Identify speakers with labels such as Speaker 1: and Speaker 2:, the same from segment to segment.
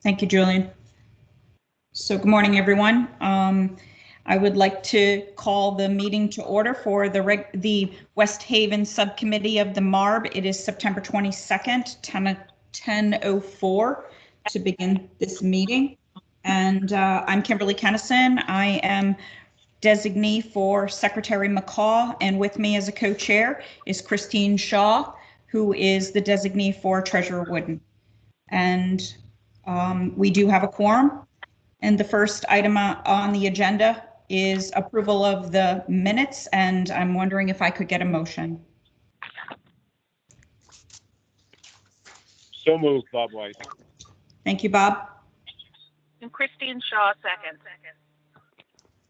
Speaker 1: Thank you, Julian. So good morning, everyone. I would like to call the meeting to order for the West Haven Subcommittee of the MARB. It is September 22nd, 10:04 to begin this meeting. And I'm Kimberly Kennison. I am designee for Secretary McCaw, and with me as a co-chair is Christine Shaw, who is the designee for Treasurer Wooden. And we do have a quorum. And the first item on the agenda is approval of the minutes, and I'm wondering if I could get a motion.
Speaker 2: So moved, Bob White.
Speaker 1: Thank you, Bob.
Speaker 3: And Christine Shaw, second.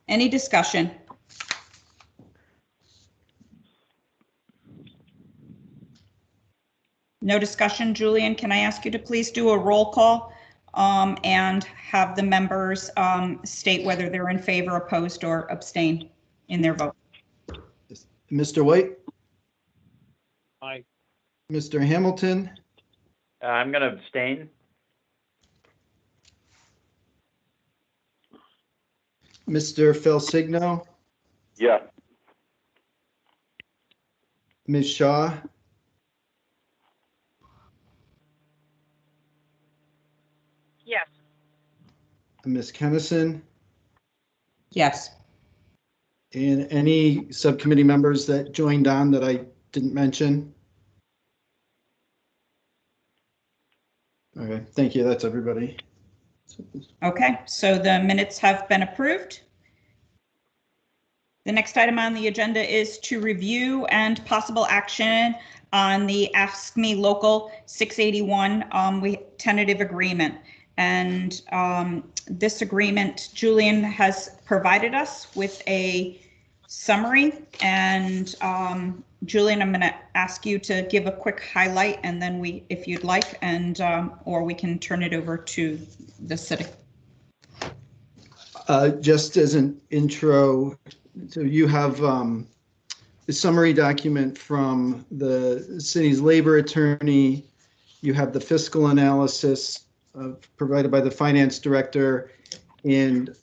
Speaker 1: Any discussion? No discussion. Julian, can I ask you to please do a roll call and have the members state whether they're in favor, opposed, or abstain in their vote?
Speaker 4: Mr. White?
Speaker 2: Aye.
Speaker 4: Mr. Hamilton?
Speaker 5: I'm going to abstain.
Speaker 4: Mr. Felsigno?
Speaker 2: Yeah.
Speaker 4: Ms. Shaw?
Speaker 3: Yes.
Speaker 4: Ms. Kennison?
Speaker 1: Yes.
Speaker 4: And any subcommittee members that joined on that I didn't mention? Okay, thank you. That's everybody.
Speaker 1: Okay, so the minutes have been approved. The next item on the agenda is to review and possible action on the Ask Me Local 681 tentative agreement. And this agreement, Julian has provided us with a summary. And Julian, I'm going to ask you to give a quick highlight, and then if you'd like, and or we can turn it over to the city.
Speaker 4: Just as an intro, so you have the summary document from the city's labor attorney. You have the fiscal analysis provided by the finance director, and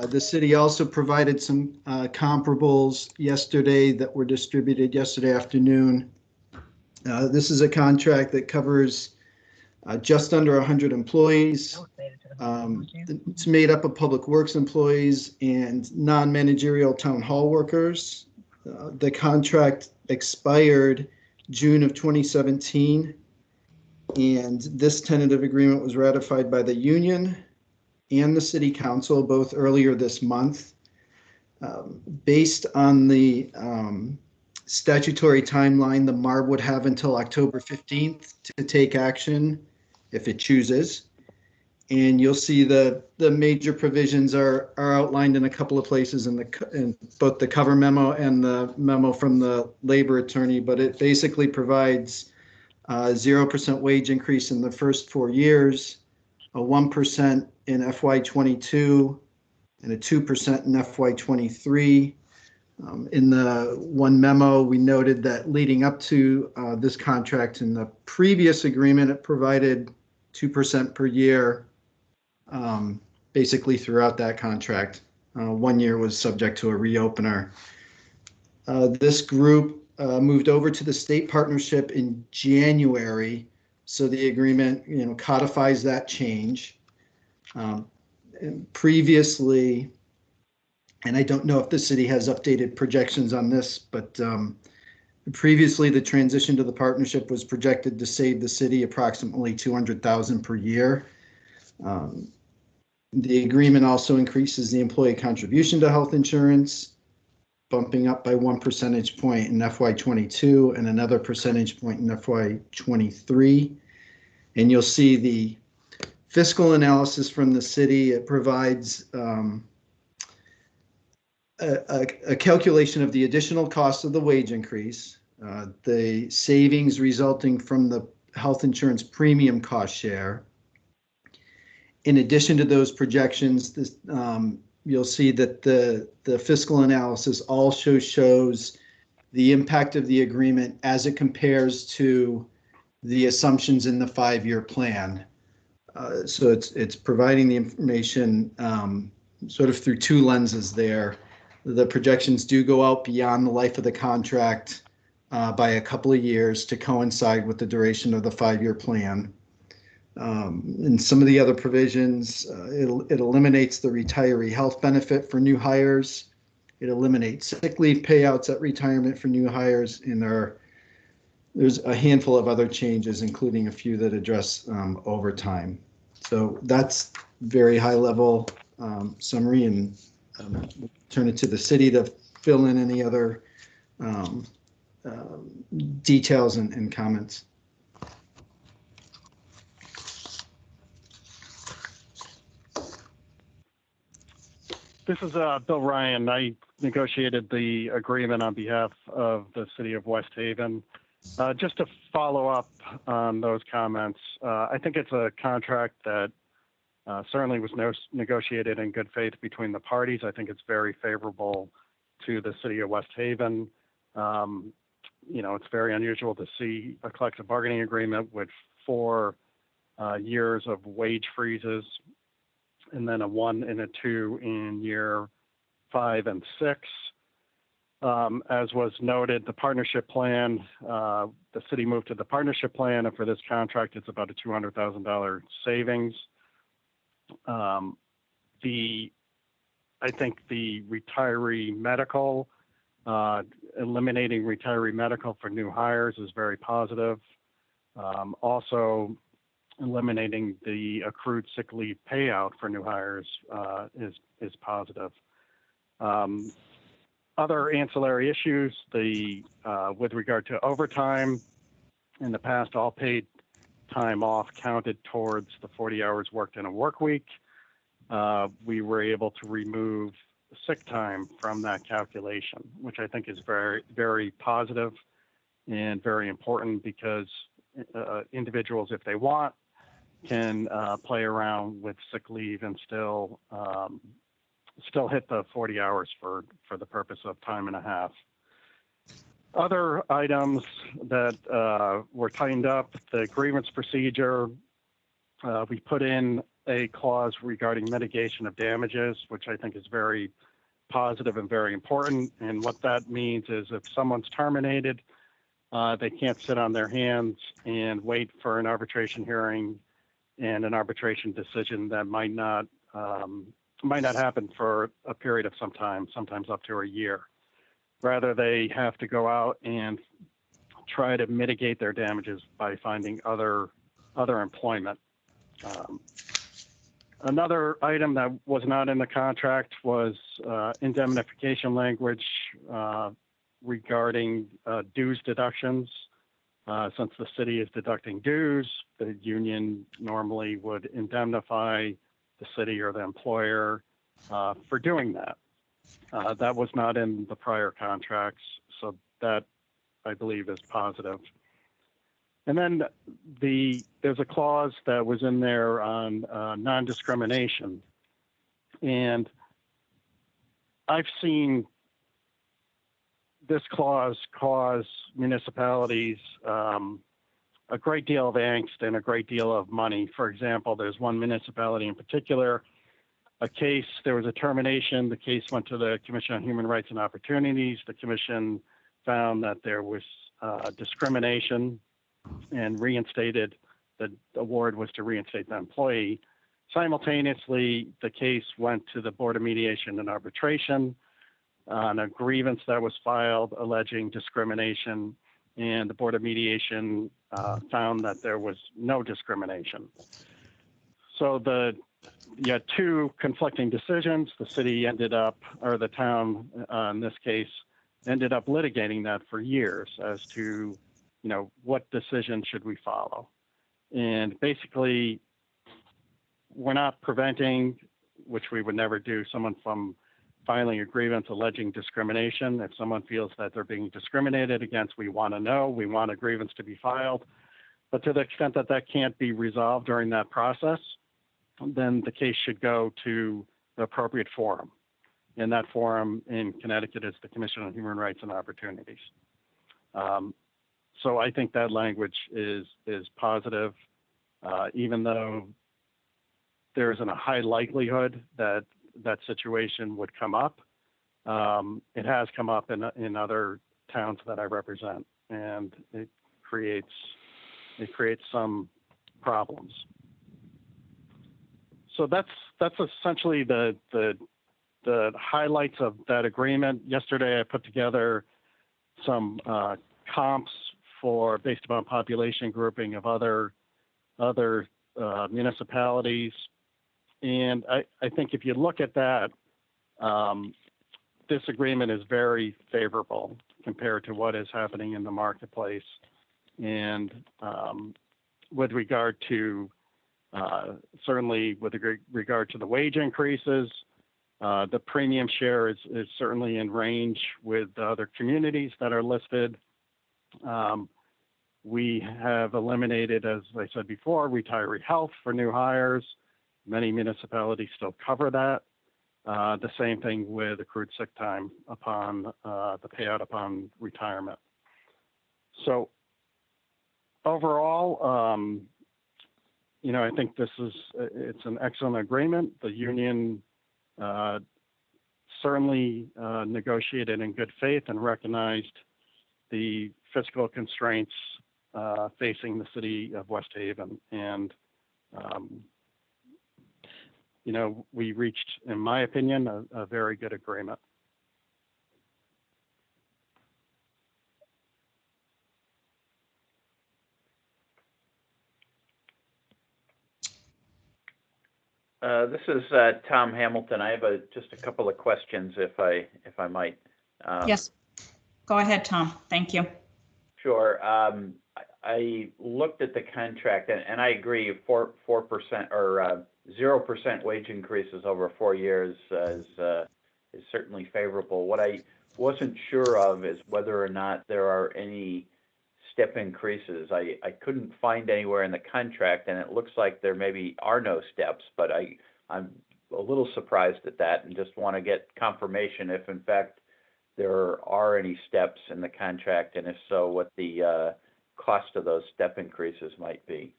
Speaker 4: the city also provided some comparables yesterday that were distributed yesterday afternoon. This is a contract that covers just under 100 employees. It's made up of public works employees and non-managerial town hall workers. The contract expired June of 2017, and this tentative agreement was ratified by the union and the city council both earlier this month. Based on the statutory timeline, the MARB would have until October 15th to take action if it chooses. And you'll see the major provisions are outlined in a couple of places in both the cover memo and the memo from the labor attorney, but it basically provides 0% wage increase in the first 4 years, a 1% in FY22, and a 2% in FY23. In the one memo, we noted that leading up to this contract in the previous agreement, it provided 2% per year, basically throughout that contract. 1 year was subject to a reopener. This group moved over to the state partnership in January, so the agreement, codifies that change. Previously, and I don't know if the city has updated projections on this, but previously the transition to the partnership was projected to save the city approximately $200,000 per year. The agreement also increases the employee contribution to health insurance, bumping up by 1 percentage point in FY22 and another percentage point in FY23. And you'll see the fiscal analysis from the city. It provides a calculation of the additional cost of the wage increase, the savings resulting from the health insurance premium cost share. In addition to those projections, you'll see that the fiscal analysis also shows the impact of the agreement as it compares to the assumptions in the 5-year plan. So it's providing the information sort of through two lenses there. The projections do go out beyond the life of the contract by a couple of years to coincide with the duration of the 5-year plan. And some of the other provisions, it eliminates the retiree health benefit for new hires. It eliminates sick leave payouts at retirement for new hires, and there's a handful of other changes, including a few that address overtime. So that's very high level summary, and turn it to the city to fill in any other details and comments.
Speaker 6: This is Bill Ryan. I negotiated the agreement on behalf of the city of West Haven. Just to follow up on those comments, I think it's a contract that certainly was negotiated in good faith between the parties. I think it's very favorable to the city of West Haven. It's very unusual to see a collective bargaining agreement with 4 years of wage freezes, and then a 1 and a 2 in year 5 and 6. As was noted, the partnership plan, the city moved to the partnership plan, and for this contract, it's about a $200,000 savings. I think the retiree medical, eliminating retiree medical for new hires is very positive. Also, eliminating the accrued sick leave payout for new hires is positive. Other ancillary issues, with regard to overtime, in the past, all paid time off counted towards the 40 hours worked in a work week. We were able to remove sick time from that calculation, which I think is very, very positive and very important, because individuals, if they want, can play around with sick leave and still hit the 40 hours for the purpose of time and a half. Other items that were tightened up, the grievance procedure, we put in a clause regarding mitigation of damages, which I think is very positive and very important. And what that means is if someone's terminated, they can't sit on their hands and wait for an arbitration hearing and an arbitration decision that might not happen for a period of some time, sometimes up to a year. Rather, they have to go out and try to mitigate their damages by finding other employment. Another item that was not in the contract was indemnification language regarding dues deductions. Since the city is deducting dues, the union normally would indemnify the city or the employer for doing that. That was not in the prior contracts, so that, I believe, is positive. And then there's a clause that was in there on non-discrimination. And I've seen this clause cause municipalities a great deal of angst and a great deal of money. For example, there's one municipality in particular, there was a termination. The case went to the Commission on Human Rights and Opportunities. The commission found that there was discrimination and reinstated, the award was to reinstate the employee. Simultaneously, the case went to the Board of Mediation and Arbitration on a grievance that was filed alleging discrimination, and the Board of Mediation found that there was no discrimination. So you had 2 conflicting decisions. The city ended up, or the town in this case, ended up litigating that for years as to, what decision should we follow. And basically, we're not preventing, which we would never do, someone from filing a grievance alleging discrimination. If someone feels that they're being discriminated against, we want to know. We want a grievance to be filed. But to the extent that that can't be resolved during that process, then the case should go to the appropriate forum. And that forum in Connecticut is the Commission on Human Rights and Opportunities. So I think that language is positive, even though there isn't a high likelihood that that situation would come up. It has come up in other towns that I represent, and it creates some problems. So that's essentially the highlights of that agreement. Yesterday, I put together some comps based upon population grouping of other municipalities, and I think if you look at that, this agreement is very favorable compared to what is happening in the marketplace. And with regard to certainly with regard to the wage increases, the premium share is certainly in range with the other communities that are listed. We have eliminated, as I said before, retiree health for new hires. Many municipalities still cover that. The same thing with accrued sick time upon the payout upon retirement. So overall, I think it's an excellent agreement. The union certainly negotiated in good faith and recognized the fiscal constraints facing the city of West Haven. And, we reached, in my opinion, a very good agreement.
Speaker 5: This is Tom Hamilton. I have just a couple of questions, if I might.
Speaker 1: Yes, go ahead, Tom. Thank you.
Speaker 5: Sure. I looked at the contract, and I agree. 4% or 0% wage increases over 4 years is certainly favorable. What I wasn't sure of is whether or not there are any step increases. I couldn't find anywhere in the contract, and it looks like there maybe are no steps, but I'm a little surprised at that and just want to get confirmation if in fact there are any steps in the contract, and if so, what the cost of those step increases might be.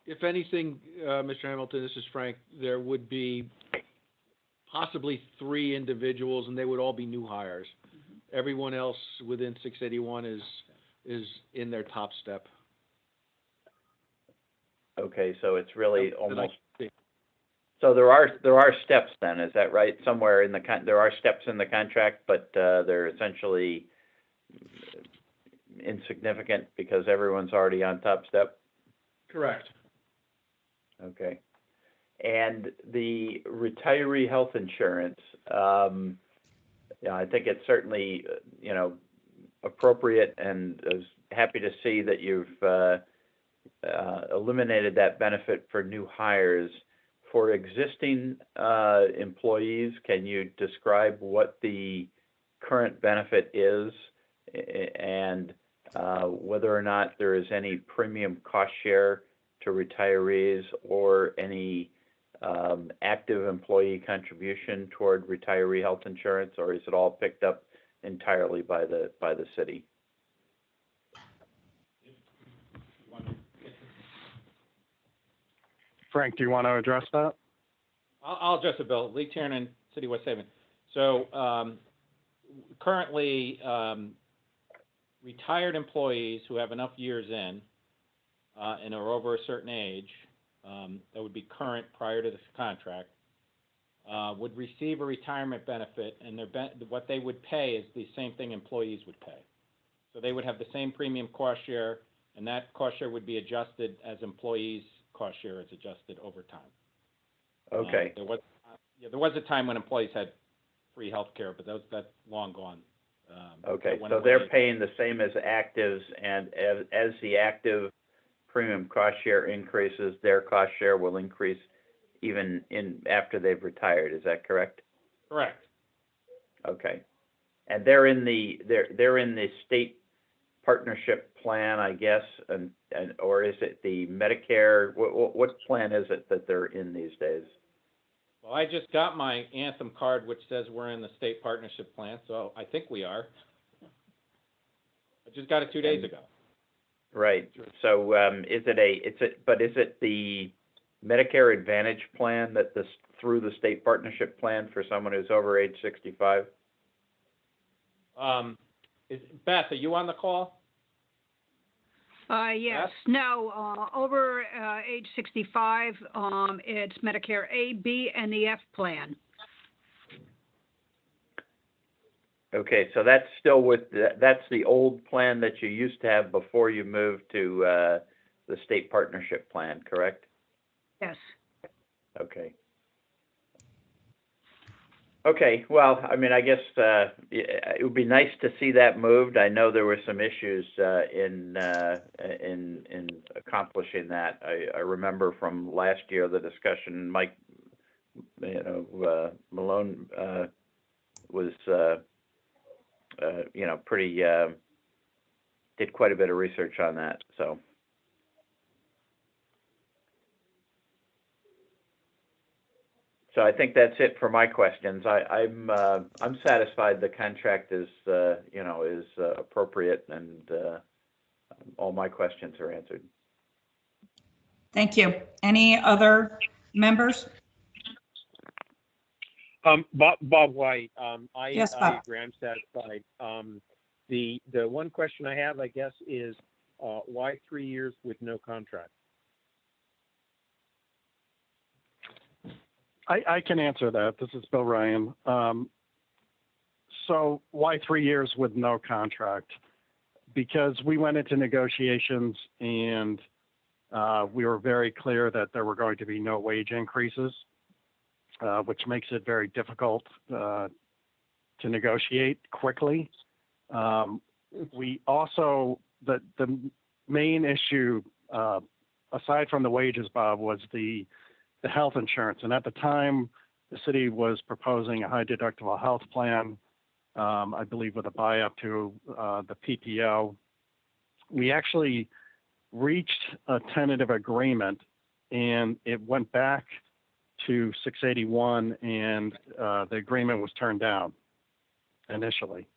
Speaker 2: If anything, Mr. Hamilton, this is Frank, there would be possibly 3 individuals, and they would all be new hires. Everyone else within 681 is in their top step.
Speaker 5: Okay, so it's really almost. So there are steps then, is that right? Somewhere in there are steps in the contract, but they're essentially insignificant because everyone's already on top step?
Speaker 2: Correct.
Speaker 5: Okay. And the retiree health insurance, I think it's certainly, appropriate, and I was happy to see that you've eliminated that benefit for new hires. For existing employees, can you describe what the current benefit is and whether or not there is any premium cost share to retirees or any active employee contribution toward retiree health insurance, or is it all picked up entirely by the city?
Speaker 6: Frank, do you want to address that?
Speaker 7: I'll address it, Bill. Lee Tiernan, City of West Haven. So currently, retired employees who have enough years in and are over a certain age, that would be current prior to this contract, would receive a retirement benefit, and what they would pay is the same thing employees would pay. So they would have the same premium cost share, and that cost share would be adjusted as employees' cost share is adjusted over time.
Speaker 5: Okay.
Speaker 7: There was a time when employees had free health care, but that's long gone.
Speaker 5: Okay, so they're paying the same as actives, and as the active premium cost share increases, their cost share will increase even after they've retired. Is that correct?
Speaker 7: Correct.
Speaker 5: Okay, and they're in the state partnership plan, I guess, and or is it the Medicare? What plan is it that they're in these days?
Speaker 7: Well, I just got my Anthem card, which says we're in the state partnership plan, so I think we are. I just got it 2 days ago.
Speaker 5: Right. So is it the Medicare Advantage plan that through the state partnership plan for someone who's over age 65?
Speaker 7: Beth, are you on the call?
Speaker 8: Yes. No, over age 65, it's Medicare A, B, and the F plan.
Speaker 5: Okay, so that's still that's the old plan that you used to have before you moved to the state partnership plan, correct?
Speaker 8: Yes.
Speaker 5: Okay. Okay, well, I mean, I guess it would be nice to see that moved. I know there were some issues in accomplishing that. I remember from last year the discussion. Mike, Malone was pretty did quite a bit of research on that. So I think that's it for my questions. I'm satisfied the contract is appropriate, and all my questions are answered.
Speaker 1: Thank you. Any other members?
Speaker 9: Bob White.
Speaker 1: Yes,
Speaker 9: I
Speaker 1: Bob.
Speaker 9: agree. I'm satisfied. The one question I have, I guess, is why 3 years with no contract?
Speaker 6: I can answer that. This is Bill Ryan. So why 3 years with no contract? Because we went into negotiations and we were very clear that there were going to be no wage increases, which makes it very difficult to negotiate quickly. We also, the main issue, aside from the wages, Bob, was the health insurance. And at the time, the city was proposing a high deductible health plan, I believe with a buy-up to the PPO. We actually reached a tentative agreement, and it went back to 681, and the agreement was turned down initially.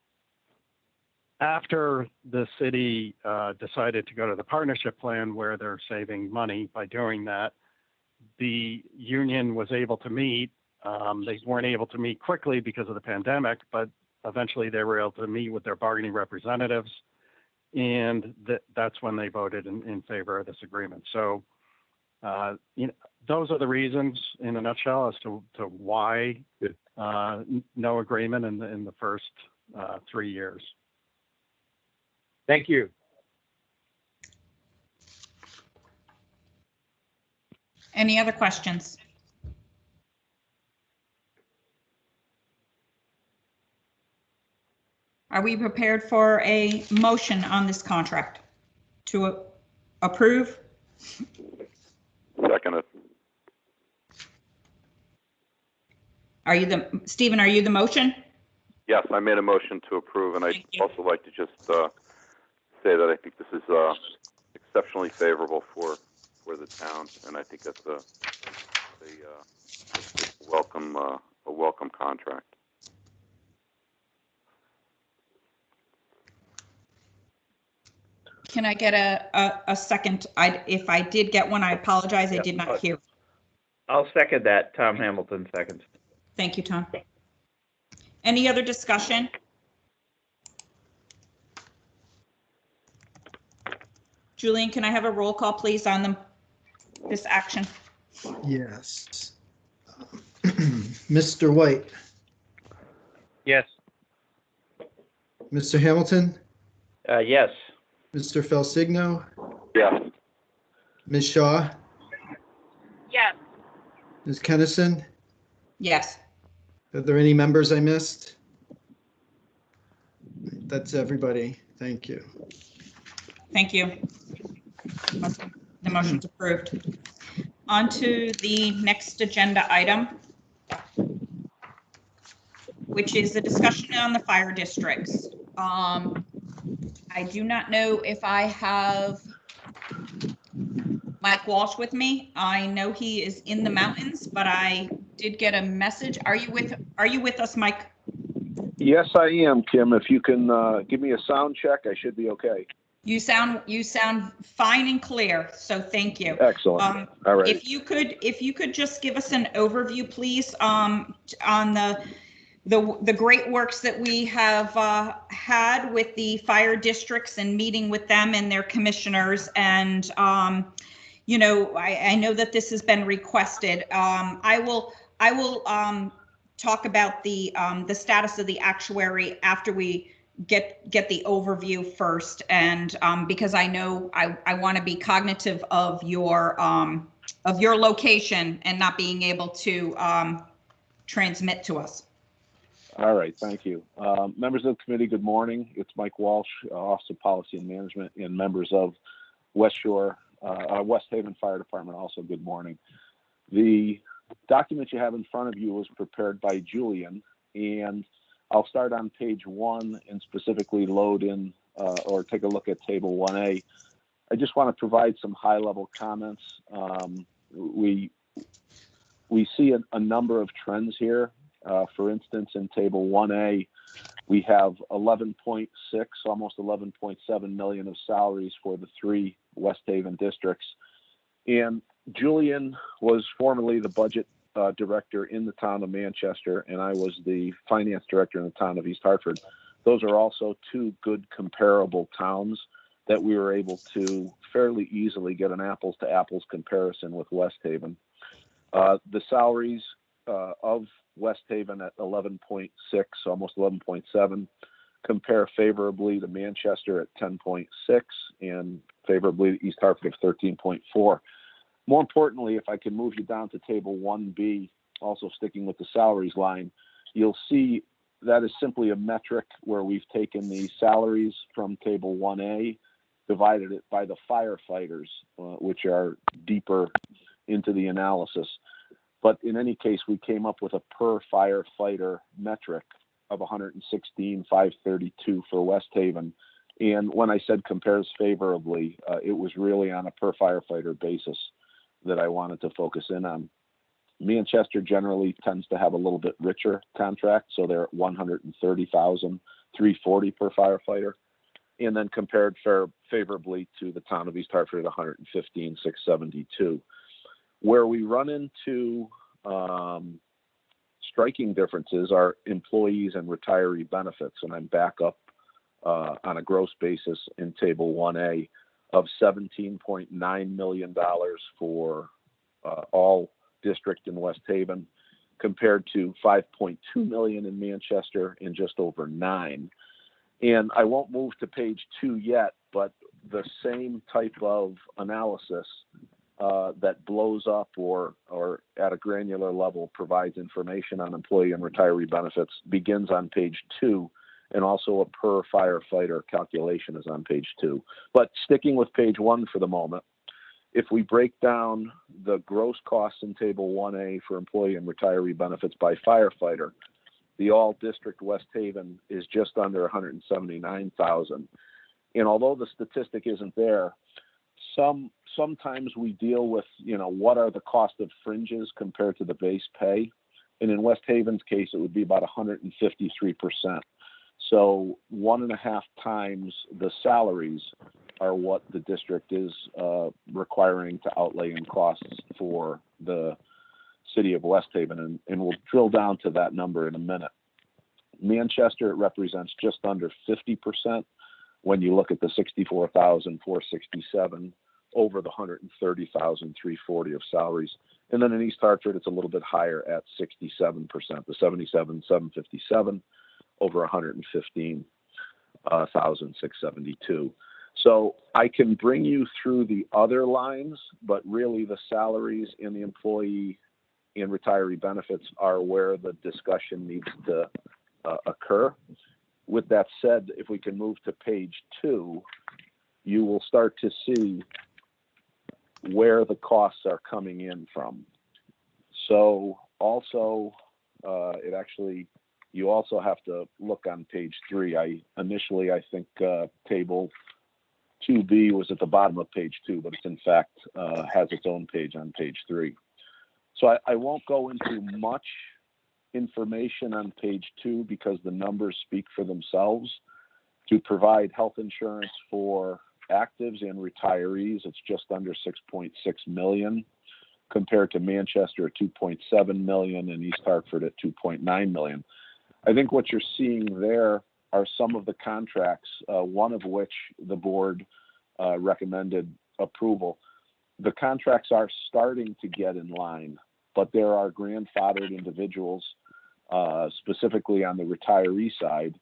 Speaker 6: After the city decided to go to the partnership plan, where they're saving money by doing that, the union was able to meet. They weren't able to meet quickly because of the pandemic, but eventually they were able to meet with their bargaining representatives, and that's when they voted in favor of this agreement. So, those are the reasons, in a nutshell, as to why no agreement in the first 3 years.
Speaker 9: Thank you.
Speaker 1: Any other questions? Are we prepared for a motion on this contract to approve?
Speaker 10: Second it.
Speaker 1: Stephen, are you the motion?
Speaker 10: Yes, I made a motion to approve, and I'd also like to just say that I think this is exceptionally favorable for the town, and I think that's a welcome contract.
Speaker 1: Can I get a second? If I did get one, I apologize. I did not hear.
Speaker 5: I'll second that. Tom Hamilton seconds.
Speaker 1: Thank you, Tom. Any other discussion? Julian, can I have a roll call, please, on this action?
Speaker 4: Yes. Mr. White,
Speaker 9: Yes.
Speaker 4: Mr. Hamilton,
Speaker 5: Yes.
Speaker 4: Mr. Felsigno,
Speaker 10: Yes.
Speaker 4: Ms. Shaw,
Speaker 3: Yes.
Speaker 4: Ms. Kennison.
Speaker 1: Yes.
Speaker 4: Are there any members I missed? That's everybody. Thank you.
Speaker 1: Thank you. The motion's approved. On to the next agenda item, which is the discussion on the fire districts. I do not know if I have Mike Walsh with me. I know he is in the mountains, but I did get a message. Are you with us, Mike?
Speaker 11: Yes, I am, Kim. If you can give me a sound check, I should be okay.
Speaker 1: You sound fine and clear, so thank you.
Speaker 11: Excellent. All right.
Speaker 1: If you could just give us an overview, please, on the great works that we have had with the fire districts and meeting with them and their commissioners. And, you know, I know that this has been requested. I will talk about the status of the actuary after we get the overview first. And because I know I want to be cognitive of your location and not being able to transmit to us.
Speaker 11: All right, thank you. Members of the committee, good morning. It's Mike Walsh, Office of Policy and Management, and members of West Haven Fire Department, also good morning. The document you have in front of you was prepared by Julian, and I'll start on page 1 and specifically load in or take a look at table 1A. I just want to provide some high-level comments. We see a number of trends here. For instance, in table 1A, we have 11.6, almost 11.7 million of salaries for the 3 West Haven districts. And Julian was formerly the budget director in the town of Manchester, and I was the finance director in the town of East Hartford. Those are also 2 good comparable towns that we were able to fairly easily get an apples to apples comparison with West Haven. The salaries of West Haven at 11.6, almost 11.7, compare favorably to Manchester at 10.6 and favorably to East Hartford of 13.4. More importantly, if I can move you down to table 1B, also sticking with the salaries line, you'll see that is simply a metric where we've taken the salaries from table 1A, divided it by the firefighters, which are deeper into the analysis. But in any case, we came up with a per firefighter metric of 116,532 for West Haven. And when I said compares favorably, it was really on a per firefighter basis that I wanted to focus in on. Manchester generally tends to have a little bit richer contract, so they're at 130,340 per firefighter, and then compared favorably to the town of East Hartford at 115,672. Where we run into striking differences are employees and retiree benefits, and I'm back up on a gross basis in table 1A of $17.9 million for all district in West Haven, compared to $5.2 million in Manchester and just over 9. And I won't move to page 2 yet, but the same type of analysis that blows up or at a granular level provides information on employee and retiree benefits begins on page 2, and also a per firefighter calculation is on page 2. But sticking with page 1 for the moment, if we break down the gross costs in table 1A for employee and retiree benefits by firefighter, the all district West Haven is just under 179,000. And although the statistic isn't there, sometimes we deal with, what are the cost of fringes compared to the base pay? And in West Haven's case, it would be about 153%. So 1.5 times the salaries are what the district is requiring to outlay in costs for the city of West Haven. And we'll drill down to that number in a minute. Manchester represents just under 50% when you look at the 64,467 over the 130,340 of salaries. And then in East Hartford, it's a little bit higher at 67%, the 77,757 over 115,672. So I can bring you through the other lines, but really the salaries and the employee and retiree benefits are where the discussion needs to occur. With that said, if we can move to page 2, you will start to see where the costs are coming in from. So also, you also have to look on page 3. I think table 2B was at the bottom of page 2, but it's in fact has its own page on page 3. So I won't go into much information on page 2 because the numbers speak for themselves. To provide health insurance for actives and retirees, it's just under 6.6 million, compared to Manchester at 2.7 million and East Hartford at 2.9 million. I think what you're seeing there are some of the contracts, one of which the board recommended approval. The contracts are starting to get in line, but there are grandfathered individuals, specifically on the retiree side,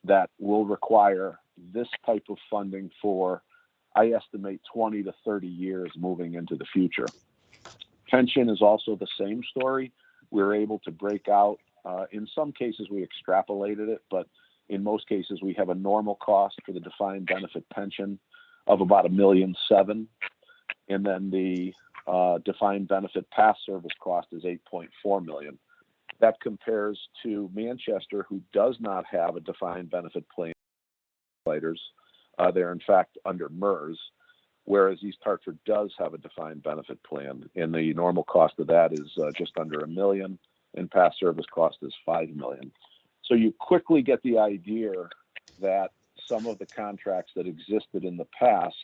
Speaker 11: that will require this type of funding for, I estimate, 20 to 30 years moving into the future. Pension is also the same story. We're able to break out, in some cases we extrapolated it, but in most cases we have a normal cost for the defined benefit pension of about $1.7 million, and then the defined benefit past service cost is $8.4 million. That compares to Manchester, who does not have a defined benefit plan. They're in fact under MERS, whereas East Hartford does have a defined benefit plan, and the normal cost of that is just under $1 million, and past service cost is $5 million. So you quickly get the idea that some of the contracts that existed in the past,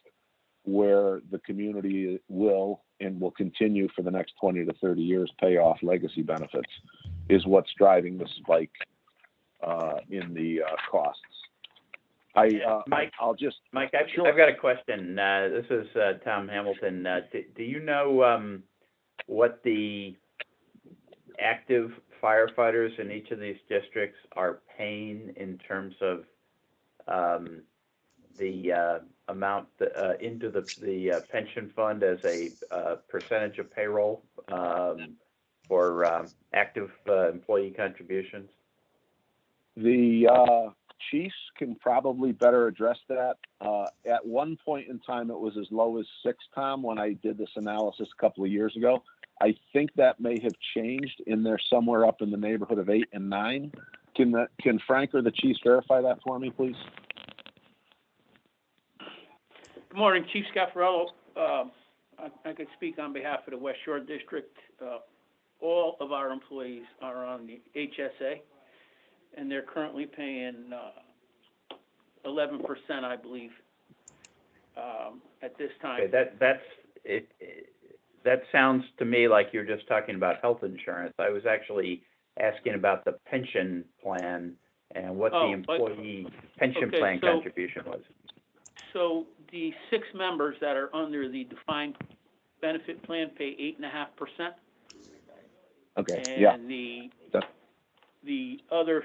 Speaker 11: where the community will and will continue for the next 20 to 30 years pay off legacy benefits, is what's driving the spike in the costs.
Speaker 5: Mike,
Speaker 11: I've
Speaker 5: got a question. This is Tom Hamilton. Do you know what the active firefighters in each of these districts are paying in terms of the amount into the pension fund as a percentage of payroll for active employee contributions?
Speaker 11: The chiefs can probably better address that. At one point in time, it was as low as 6, Tom, when I did this analysis a couple of years ago. I think that may have changed, and they're somewhere up in the neighborhood of 8 and 9. Can Frank or the chiefs verify that for me, please?
Speaker 12: Good morning, Chief Scaffarello. I could speak on behalf of the West Shore District. All of our employees are on the HSA, and they're currently paying 11%, I believe, at this time.
Speaker 5: Okay, that's it. That sounds to me like you're just talking about health insurance. I was actually asking about the pension plan and what the employee pension plan contribution was.
Speaker 12: So the 6 members that are under the defined benefit plan pay 8.5%.
Speaker 11: Okay.
Speaker 12: And the other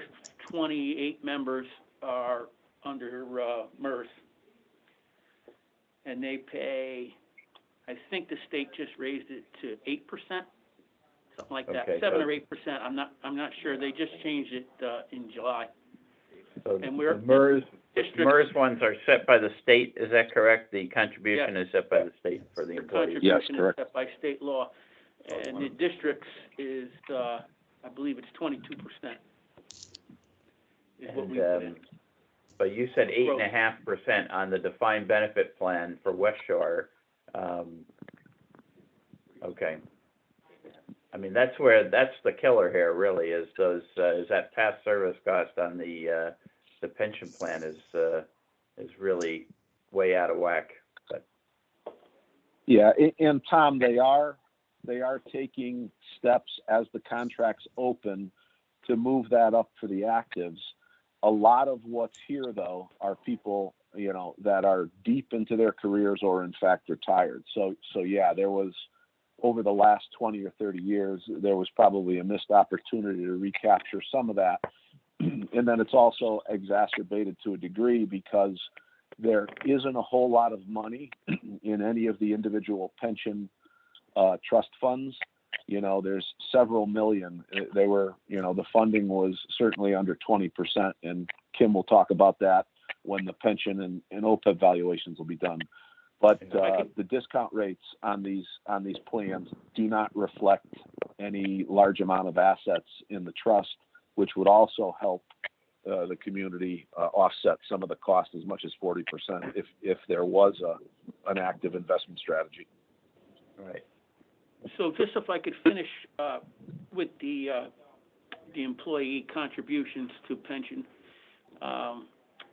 Speaker 12: 28 members are under MERS, and they pay, I think the state just raised it to 8%, something like that,
Speaker 5: Okay,
Speaker 12: 7 or 8%. I'm not sure. They just changed it in July.
Speaker 5: So
Speaker 12: And we're
Speaker 5: the MERS ones are set by the state. Is that correct? The contribution is set by the state for the employees.
Speaker 11: Yes,
Speaker 12: Contribution
Speaker 11: correct.
Speaker 12: is set by state law, and the districts is, I believe it's 22%. Is what we put in.
Speaker 5: But you said 8.5% on the defined benefit plan for West Shore. Okay. I mean, that's the killer here, really, is that past service cost on the pension plan is really way out of whack. But
Speaker 11: yeah, and Tom, they are taking steps as the contracts open to move that up for the actives. A lot of what's here, though, are people, that are deep into their careers or in fact retired. So yeah, there was, over the last 20 or 30 years, there was probably a missed opportunity to recapture some of that. And then it's also exacerbated to a degree because there isn't a whole lot of money in any of the individual pension trust funds. There's several million. They were, the funding was certainly under 20%, and Kim will talk about that when the pension and OPEB valuations will be done. But the discount rates on these plans do not reflect any large amount of assets in the trust, which would also help the community offset some of the cost as much as 40% if there was an active investment strategy.
Speaker 5: all right.
Speaker 12: So just if I could finish with the employee contributions to pension.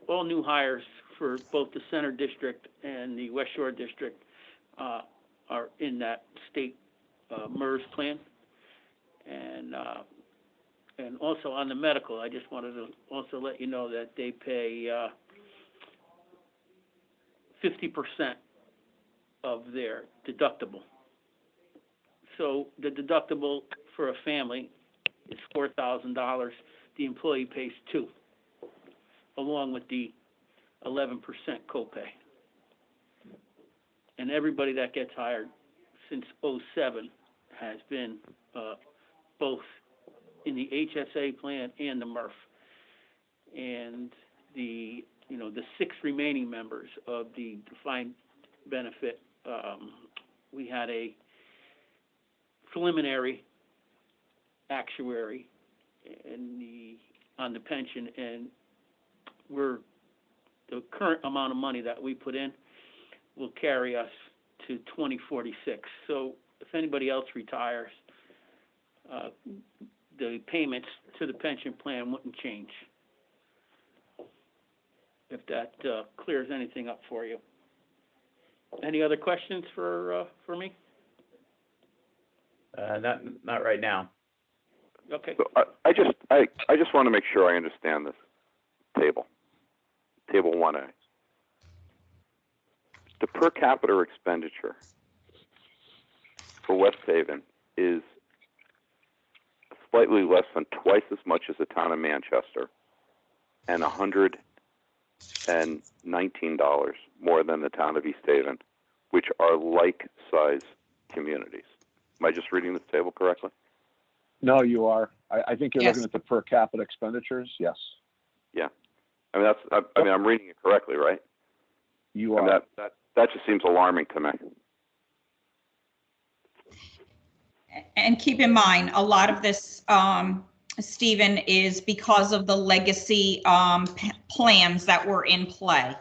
Speaker 12: All new hires for both the Center District and the West Shore District are in that state MERS plan. And also on the medical, I just wanted to also let you know that they pay 50% of their deductible. So the deductible for a family is $4,000. The employee pays $2,000, along with the 11% copay. And everybody that gets hired since '07 has been both in the HSA plan and the MRF. And the 6 remaining members of the defined benefit, we had a preliminary actuary on the pension, and the current amount of money that we put in will carry us to 2046. So if anybody else retires, the payments to the pension plan wouldn't change. If that clears anything up for you. Any other questions for me?
Speaker 5: Not right now.
Speaker 12: Okay.
Speaker 10: So I just want to make sure I understand this table. Table 1A. The per capita expenditure for West Haven is slightly less than twice as much as the town of Manchester, and $119 more than the town of East Haven, which are like-size communities. Am I just reading this table correctly?
Speaker 11: No, you are. I think you're
Speaker 1: Yes.
Speaker 11: looking at the per capita expenditures. Yes,
Speaker 10: Yeah. I mean, I'm reading it correctly, right?
Speaker 11: you
Speaker 10: I mean,
Speaker 11: are.
Speaker 10: that just seems alarming to me.
Speaker 1: And keep in mind, a lot of this, Stephen, is because of the legacy plans that were in play.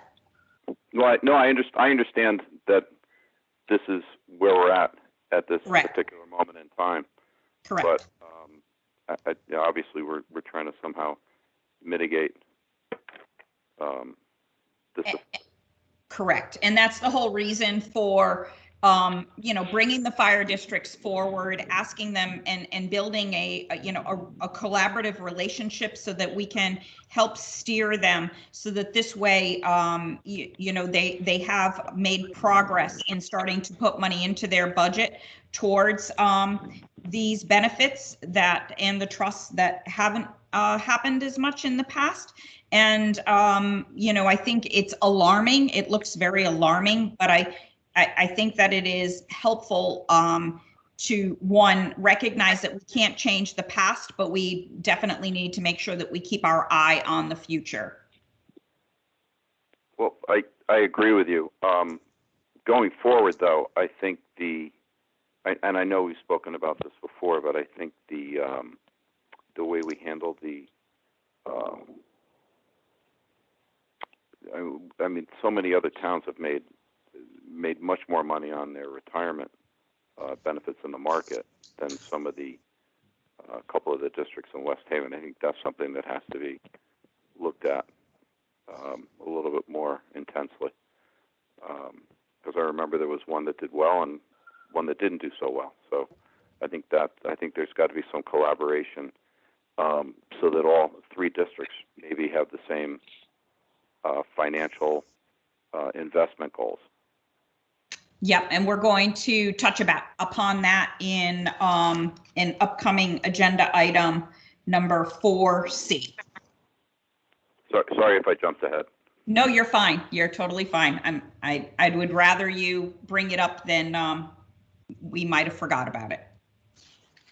Speaker 10: No, I understand that this is where we're at this
Speaker 1: Correct.
Speaker 10: particular moment in time.
Speaker 1: Correct.
Speaker 10: But obviously, we're trying to somehow mitigate this.
Speaker 1: Correct. And that's the whole reason for, bringing the fire districts forward, asking them and building a collaborative relationship so that we can help steer them so that this way, they have made progress in starting to put money into their budget towards these benefits and the trusts that haven't happened as much in the past. And, I think it's alarming. It looks very alarming, but I think that it is helpful to, one, recognize that we can't change the past, but we definitely need to make sure that we keep our eye on the future.
Speaker 10: Well, I agree with you. Going forward, though, I think and I know we've spoken about this before, but I think the way we handle the I mean, so many other towns have made much more money on their retirement benefits in the market than some of the couple of the districts in West Haven. I think that's something that has to be looked at a little bit more intensely, because I remember there was one that did well and one that didn't do so well. So I think there's got to be some collaboration so that all 3 districts maybe have the same financial investment goals.
Speaker 1: Yep, and we're going to touch upon that in an upcoming agenda item number 4C.
Speaker 10: Sorry if I jumped ahead.
Speaker 1: No, you're fine. You're totally fine. I would rather you bring it up than we might have forgot about it.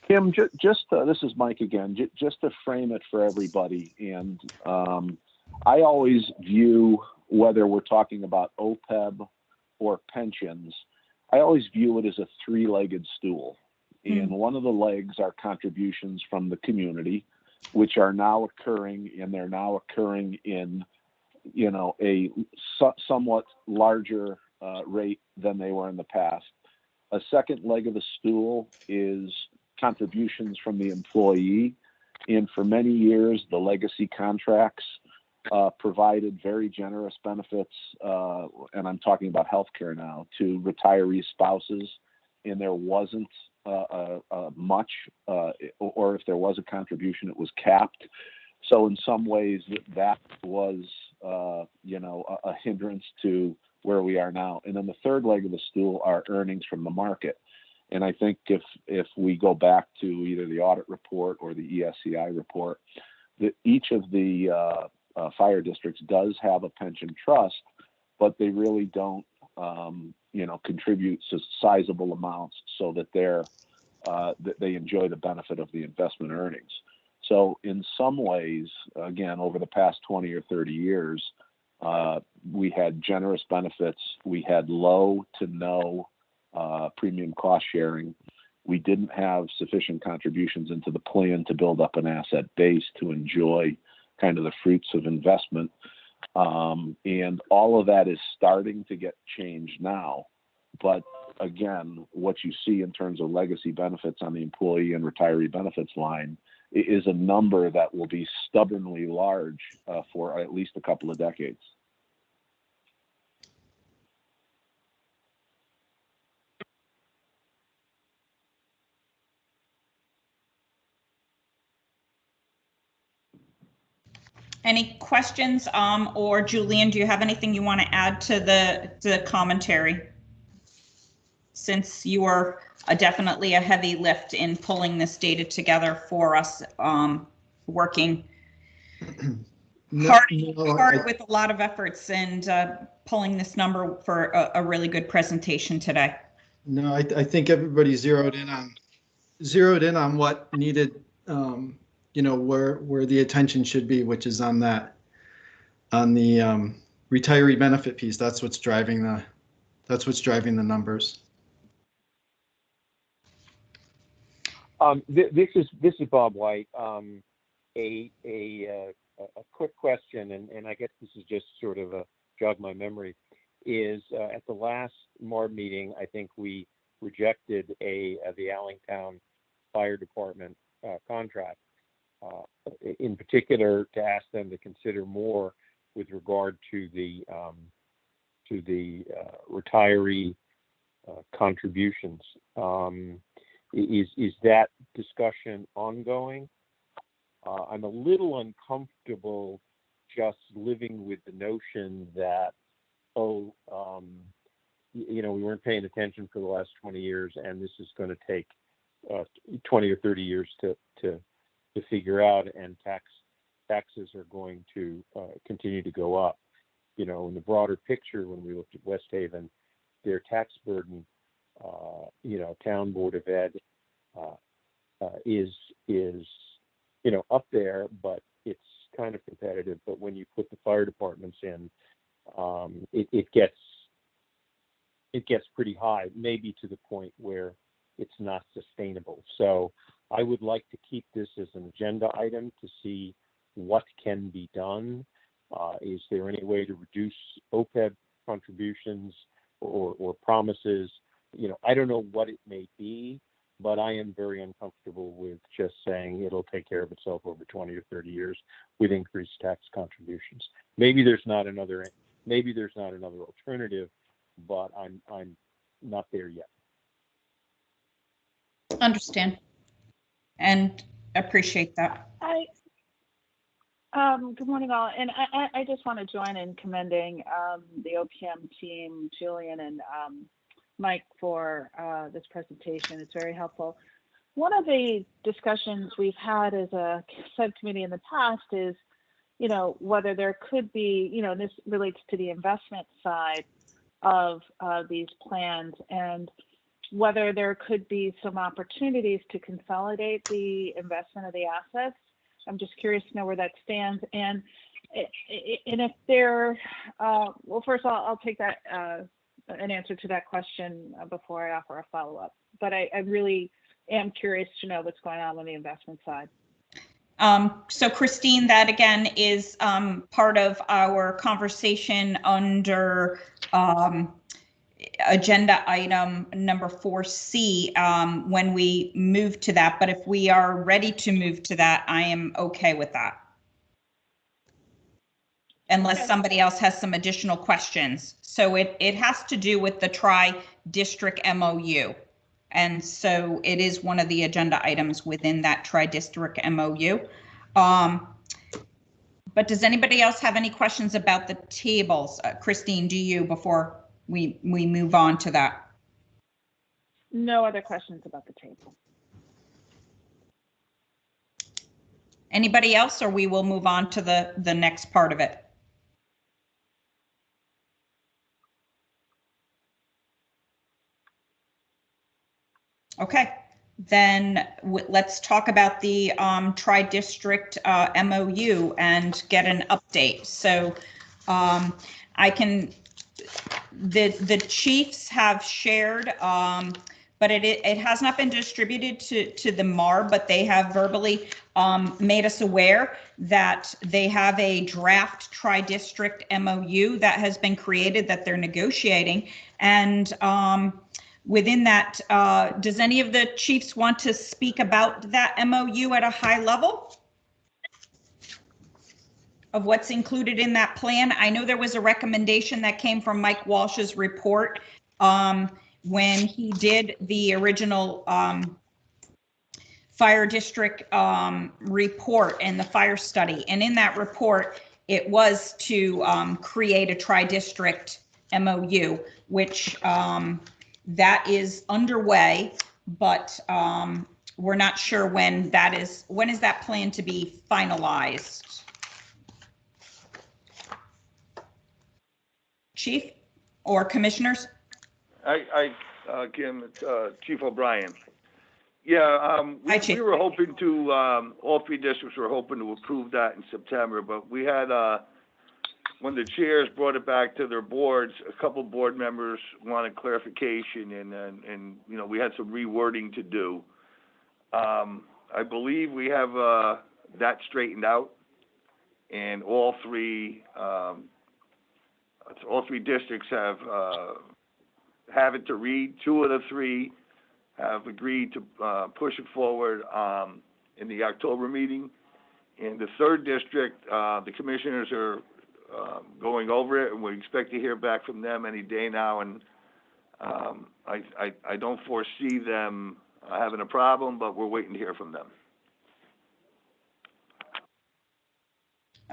Speaker 11: Kim, this is Mike again. Just to frame it for everybody, and I always view whether we're talking about OPEB or pensions, I always view it as a 3-legged stool. And one of the legs are contributions from the community, which are now occurring, and they're now occurring in, a somewhat larger rate than they were in the past. A second leg of the stool is contributions from the employee. And for many years, the legacy contracts provided very generous benefits, and I'm talking about healthcare now, to retiree spouses, and there wasn't much, or if there was a contribution, it was capped. So in some ways, that was, a hindrance to where we are now. And then the third leg of the stool are earnings from the market. And I think if we go back to either the audit report or the ESCI report, that each of the fire districts does have a pension trust, but they really don't, contribute sizable amounts so that that they enjoy the benefit of the investment earnings. So in some ways, again, over the past 20 or 30 years, we had generous benefits. We had low to no premium cost sharing. We didn't have sufficient contributions into the plan to build up an asset base to enjoy kind of the fruits of investment. And all of that is starting to get changed now. But again, what you see in terms of legacy benefits on the employee and retiree benefits line is a number that will be stubbornly large for at least a couple of decades.
Speaker 1: Any questions, or Julian, do you have anything you want to add to the commentary? Since you are definitely a heavy lift in pulling this data together for us, working hard with a lot of efforts and pulling this number for a really good presentation today.
Speaker 4: No, I think everybody zeroed in on what needed, where the attention should be, which is on the retiree benefit piece. That's what's driving the numbers.
Speaker 9: This is Bob White. A quick question, and I guess this is just sort of a jog my memory, is at the last MARB meeting, I think we rejected the Allentown Fire Department contract, in particular to ask them to consider more with regard to the retiree contributions. Is that discussion ongoing? I'm a little uncomfortable just living with the notion that, we weren't paying attention for the last 20 years, and this is going to take 20 or 30 years to figure out, and taxes are going to continue to go up. In the broader picture, when we looked at West Haven, their tax burden, town board of ed is up there, but it's kind of competitive. But when you put the fire departments in, it gets pretty high, maybe to the point where it's not sustainable. So I would like to keep this as an agenda item to see what can be done. Is there any way to reduce OPEB contributions or promises? I don't know what it may be, but I am very uncomfortable with just saying it'll take care of itself over 20 or 30 years with increased tax contributions. Maybe there's not another alternative, but I'm not there yet.
Speaker 1: Understand and appreciate that.
Speaker 3: Good morning, all. And I just want to join in commending the OPM team, Julian and Mike, for this presentation. It's very helpful. One of the discussions we've had as a subcommittee in the past is, whether there could be, this relates to the investment side of these plans, and whether there could be some opportunities to consolidate the investment of the assets. I'm just curious to know where that stands. And if there, well, first I'll take that an answer to that question before I offer a follow-up. But I really am curious to know what's going on the investment side.
Speaker 1: So Christine, that again is part of our conversation under agenda item number 4C when we move to that. But if we are ready to move to that, I am okay with that. unless
Speaker 3: Okay.
Speaker 1: somebody else has some additional questions. So it has to do with the tri-district MOU. And so it is one of the agenda items within that tri-district MOU. But does anybody else have any questions about the tables? Christine, do you, before we move on to that?
Speaker 3: No other questions about the table.
Speaker 1: Anybody else, or we will move on to the next part of it? Okay, then let's talk about the tri-district MOU and get an update. So the chiefs have shared, but it has not been distributed to the MARB, but they have verbally made us aware that they have a draft tri-district MOU that has been created that they're negotiating. And within that, does any of the chiefs want to speak about that MOU at a high level of what's included in that plan? I know there was a recommendation that came from Mike Walsh's report when he did the original fire district report and the fire study. And in that report, it was to create a tri-district MOU, which that is underway, but we're not sure when is that plan to be finalized? Chief or commissioners?
Speaker 13: Kim, it's Chief O'Brien. Yeah,
Speaker 1: Hi, Chief.
Speaker 13: we were hoping to, all three districts were hoping to approve that in September, but we had, when the chairs brought it back to their boards, a couple board members wanted clarification, and you know, we had some rewording to do. I believe we have that straightened out, and all three districts have it to read. Two of the three have agreed to push it forward in the October meeting. In the third district, the commissioners are going over it, and we expect to hear back from them any day now. And I don't foresee them having a problem, but we're waiting to hear from them.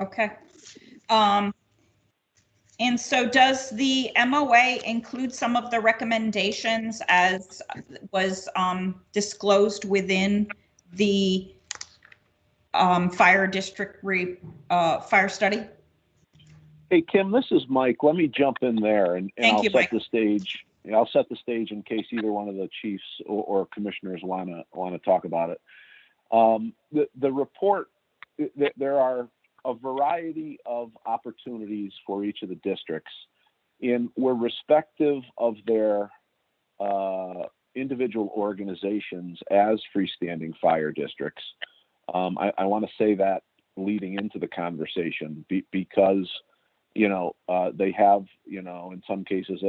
Speaker 1: Okay. And so does the MOA include some of the recommendations as was disclosed within the fire district fire study?
Speaker 11: Hey, Kim, this is Mike. Let me jump in there and
Speaker 1: Thank
Speaker 11: I'll
Speaker 1: you,
Speaker 11: set
Speaker 1: Mike.
Speaker 11: the stage. I'll set the stage in case either one of the chiefs or commissioners want to talk about it. The report, there are a variety of opportunities for each of the districts, and we're respective of their individual organizations as freestanding fire districts. I want to say that leading into the conversation because, you know, they have, you know, in some cases,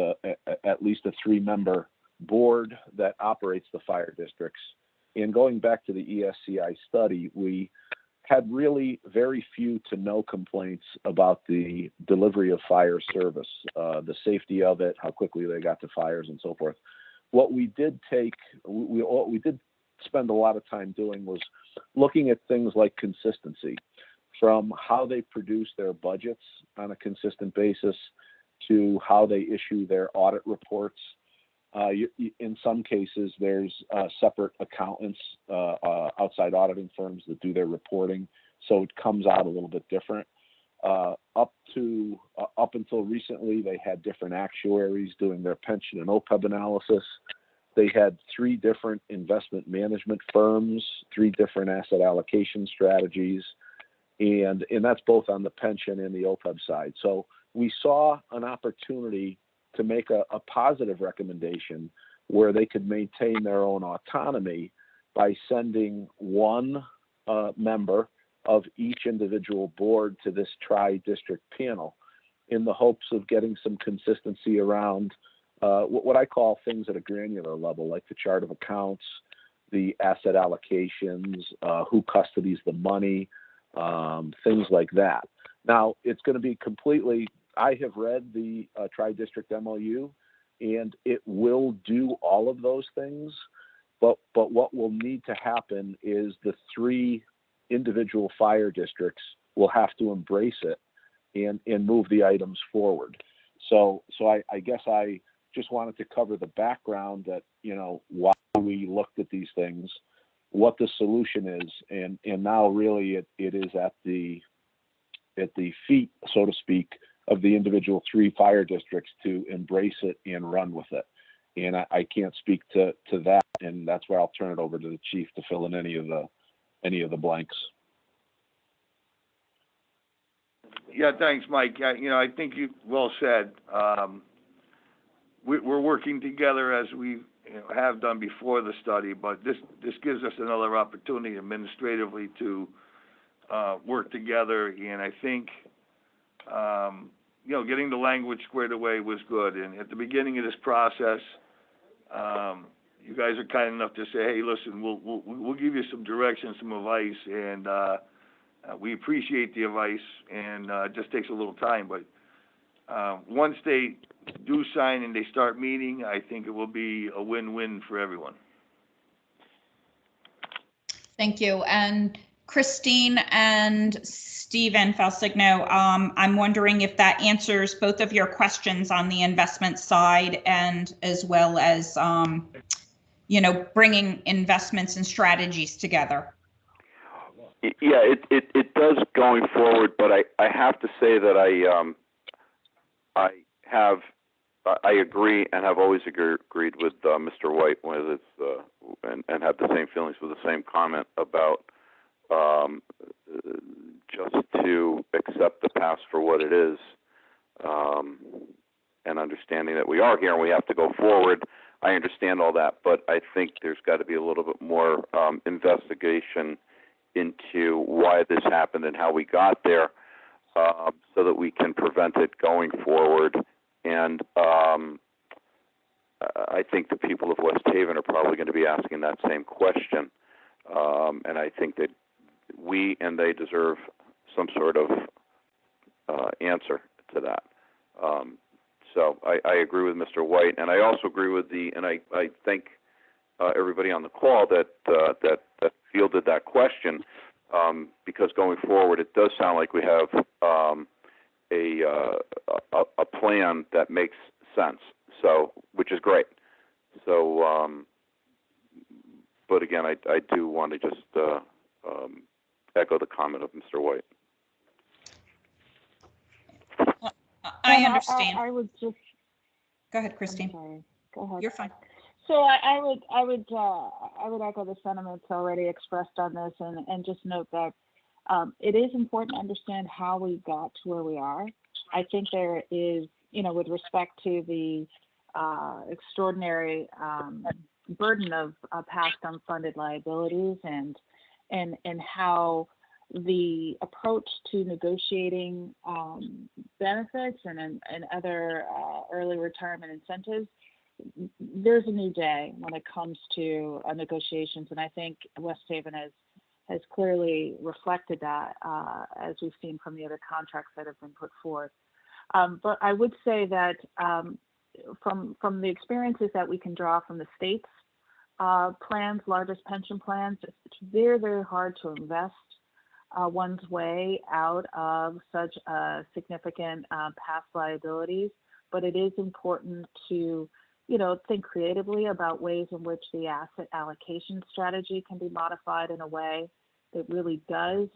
Speaker 11: at least a 3-member board that operates the fire districts. And going back to the ESCI study, we had really very few to no complaints about the delivery of fire service, the safety of it, how quickly they got to fires and so forth. What we did we did spend a lot of time doing was looking at things like consistency, from how they produce their budgets on a consistent basis to how they issue their audit reports. In some cases, there's separate accountants, outside auditing firms that do their reporting, so it comes out a little bit different. Up until recently, they had different actuaries doing their pension and OPEB analysis. They had 3 different investment management firms, 3 different asset allocation strategies, and that's both on the pension and the OPEB side. So we saw an opportunity to make a positive recommendation where they could maintain their own autonomy by sending one member of each individual board to this tri-district panel in the hopes of getting some consistency around what I call things at a granular level, like the chart of accounts, the asset allocations, who custodies the money, things like that. Now, it's going to be completely, I have read the tri-district MOU, and it will do all of those things, but what will need to happen is the 3 individual fire districts will have to embrace it and move the items forward. So I guess I just wanted to cover the background that, why we looked at these things, what the solution is, and now really it is at the feet, so to speak, of the individual 3 fire districts to embrace it and run with it. And I can't speak to that, and that's where I'll turn it over to the chief to fill in any of the blanks.
Speaker 13: Yeah, thanks, Mike. I think you well said. We're working together as we have done before the study, but this gives us another opportunity administratively to work together. And I think, getting the language squared away was good. And at the beginning of this process, you guys are kind enough to say, hey, listen, we'll give you some direction, some advice, and we appreciate the advice, and it just takes a little time. But once they do sign and they start meeting, I think it will be a win-win for everyone.
Speaker 1: Thank you. And Christine and Stephen Falsigno, I'm wondering if that answers both of your questions on the investment side, and as well as, bringing investments and strategies together.
Speaker 10: Yeah, it does going forward, but I have to say that I agree and have always agreed with Mr. White and have the same feelings with the same comment about just to accept the past for what it is, and understanding that we are here and we have to go forward. I understand all that, but I think there's got to be a little bit more investigation into why this happened and how we got there, so that we can prevent it going forward. And I think the people of West Haven are probably going to be asking that same question. And I think that we and they deserve some sort of answer to that. So I agree with Mr. White, and I also agree with and I thank everybody on the call that fielded that question, because going forward, it does sound like we have a plan that makes sense. So, which is great. So, but again, I do want to just echo the comment of Mr. White.
Speaker 1: I understand.
Speaker 3: I would just
Speaker 1: go ahead, Christine.
Speaker 3: Sorry. Go ahead.
Speaker 1: You're fine.
Speaker 3: So I would echo the sentiments already expressed on this, and just note that it is important to understand how we got to where we are. I think there is, with respect to the extraordinary burden of past unfunded liabilities, and how the approach to negotiating benefits and other early retirement incentives, there's a new day when it comes to negotiations, and I think West Haven has clearly reflected that, as we've seen from the other contracts that have been put forth. But I would say that from the experiences that we can draw from the state's plans, largest pension plans, it's very, very hard to invest one's way out of such significant past liabilities. But it is important to, think creatively about ways in which the asset allocation strategy can be modified in a way that really does,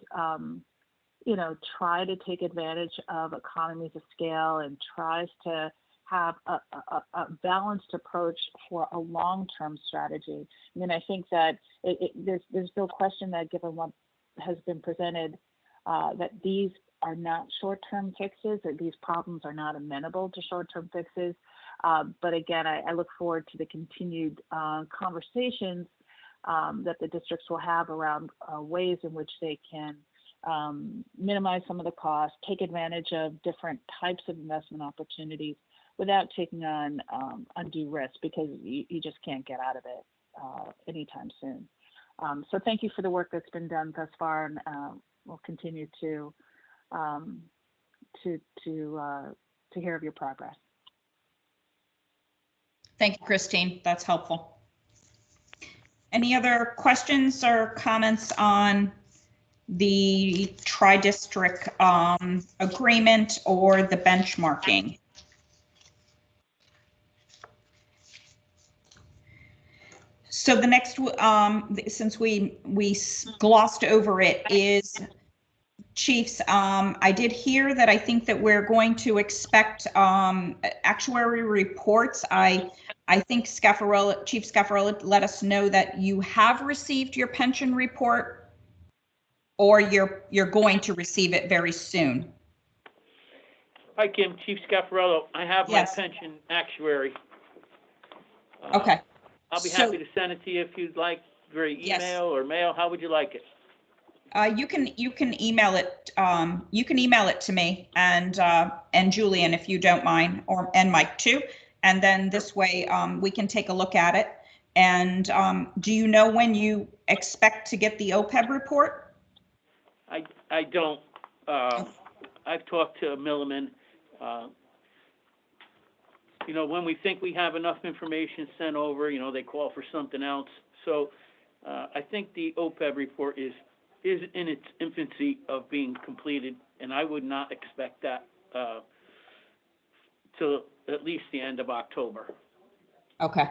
Speaker 3: try to take advantage of economies of scale and tries to have a balanced approach for a long-term strategy. I mean, I think that there's no question that, given what has been presented, that these are not short-term fixes, or these problems are not amenable to short-term fixes. But again, I look forward to the continued conversations that the districts will have around ways in which they can minimize some of the costs, take advantage of different types of investment opportunities without taking on undue risk, because you just can't get out of it anytime soon. So thank you for the work that's been done thus far, and we'll continue to to hear of your progress.
Speaker 1: Thank you, Christine. That's helpful. Any other questions or comments on the tri-district agreement or the benchmarking? So the next, since we glossed over it, is Chiefs. I did hear that I think that we're going to expect actuary reports. I think Chief Scaffarella let us know that you have received your pension report, or you're going to receive it very soon.
Speaker 12: Hi, Kim, Chief Scaffarello. I have my pension actuary.
Speaker 1: Okay.
Speaker 12: I'll be happy to send it to you if you'd like, via email or mail. How would you like it?
Speaker 1: You can email it. You can email it to me and Julian, if you don't mind, and Mike too. And then this way we can take a look at it. And do you know when you expect to get the OPEB report?
Speaker 12: I don't. I've talked to Milliman. You know, when we think we have enough information sent over, you know, they call for something else. So I think the OPEB report is in its infancy of being completed, and I would not expect that till at least the end of October.
Speaker 1: Okay.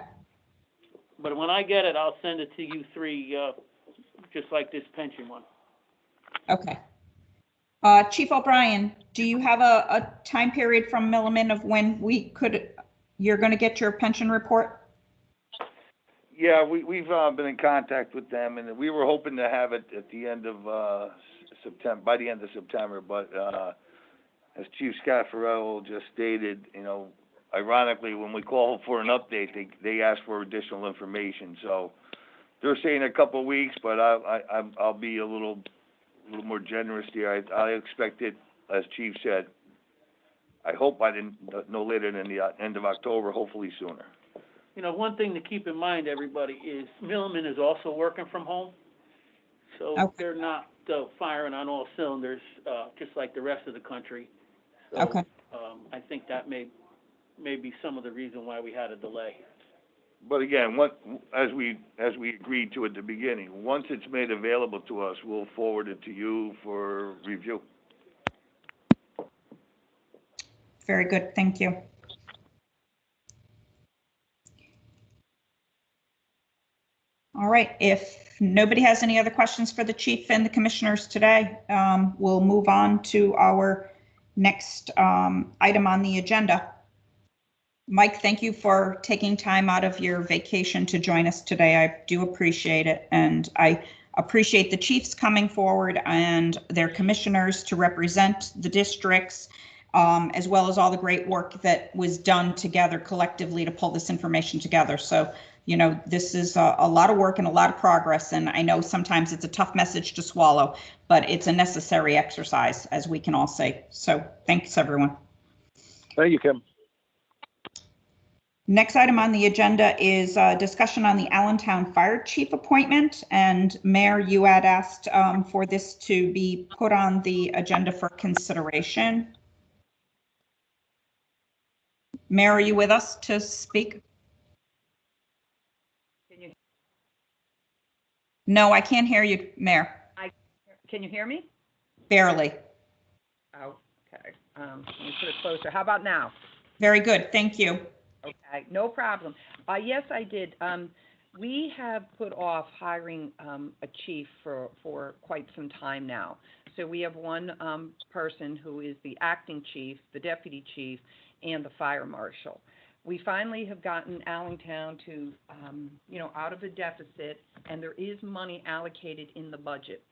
Speaker 12: But when I get it, I'll send it to you three, just like this pension one.
Speaker 1: Okay. Chief O'Brien, do you have a time period from Milliman of when you're going to get your pension report?
Speaker 13: Yeah, we've been in contact with them, and we were hoping to have it at the end of September, by the end of September. But as Chief Scaffarello just stated, you know, ironically, when we call for an update, they ask for additional information. So they're saying a couple of weeks, but I'll be a little more generous here. I expect it, as Chief said, I hope no later than the end of October, hopefully sooner.
Speaker 12: You know, one thing to keep in mind, everybody, is Milliman is also working from home. So they're not firing on all cylinders, just like the rest of the country. So, I think that may be some of the reason why we had a delay.
Speaker 13: But again, as we agreed to at the beginning, once it's made available to us, we'll forward it to you for review.
Speaker 1: Very good, thank you. All right, if nobody has any other questions for the chief and the commissioners today, we'll move on to our next item on the agenda. Mike, thank you for taking time out of your vacation to join us today. I do appreciate it. And I appreciate the chiefs coming forward and their commissioners to represent the districts, as well as all the great work that was done together collectively to pull this information together. So, you know, this is a lot of work and a lot of progress. And I know sometimes it's a tough message to swallow, but it's a necessary exercise, as we can all say. So thanks, everyone.
Speaker 11: Thank you, Kim.
Speaker 1: Next item on the agenda is discussion on the Allentown Fire Chief appointment. And Mayor, you had asked for this to be put on the agenda for consideration. Mayor, are you with us to speak? No, I can't hear you, Mayor.
Speaker 14: Can you hear me?
Speaker 1: Barely.
Speaker 14: Oh, okay. Let me put it closer. How about now?
Speaker 1: Very good, thank you.
Speaker 14: Okay, no problem. Yes, I did. We have put off hiring a chief for quite some time now. So we have one person who is the acting chief, the deputy chief, and the fire marshal. We finally have gotten Allentown to, you know, out of the deficit, and there is money allocated in the budget.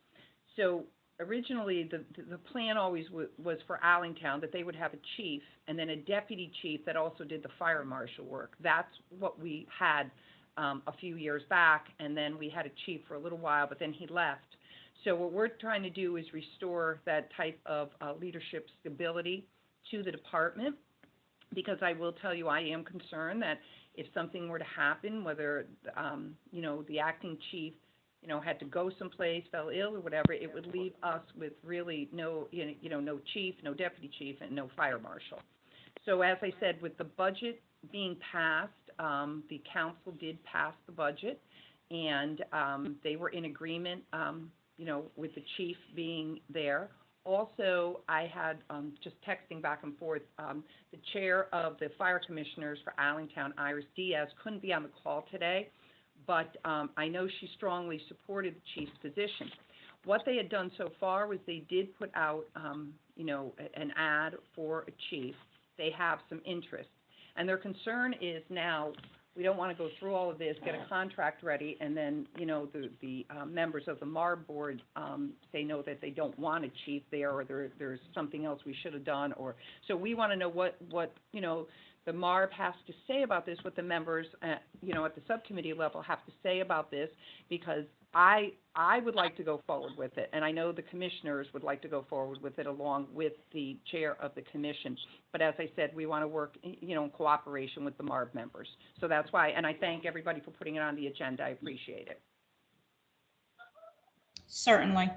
Speaker 14: So originally, the plan always was for Allentown that they would have a chief and then a deputy chief that also did the fire marshal work. That's what we had a few years back, and then we had a chief for a little while, but then he left. So what we're trying to do is restore that type of leadership stability to the department, because I will tell you, I am concerned that if something were to happen, whether, you know, the acting chief had to go someplace, fell ill or whatever, it would leave us with really no, no chief, no deputy chief, and no fire marshal. So as I said, with the budget being passed, the council did pass the budget, and they were in agreement, with the chief being there. Also, I had, just texting back and forth, the chair of the fire commissioners for Allentown, Iris Diaz, couldn't be on the call today, but I know she strongly supported the chief's position. What they had done so far was they did put out, an ad for a chief. They have some interest. And their concern is now, we don't want to go through all of this, get a contract ready, and then, the members of the MARB board say no, that they don't want a chief there, or there's something else we should have done, or, so we want to know what the MARB has to say about this, what the members, at the subcommittee level have to say about this, because I would like to go forward with it, and I know the commissioners would like to go forward with it along with the chair of the commission. But as I said, we want to work, in cooperation with the MARB members. So that's why, and I thank everybody for putting it on the agenda. I appreciate it.
Speaker 1: Certainly.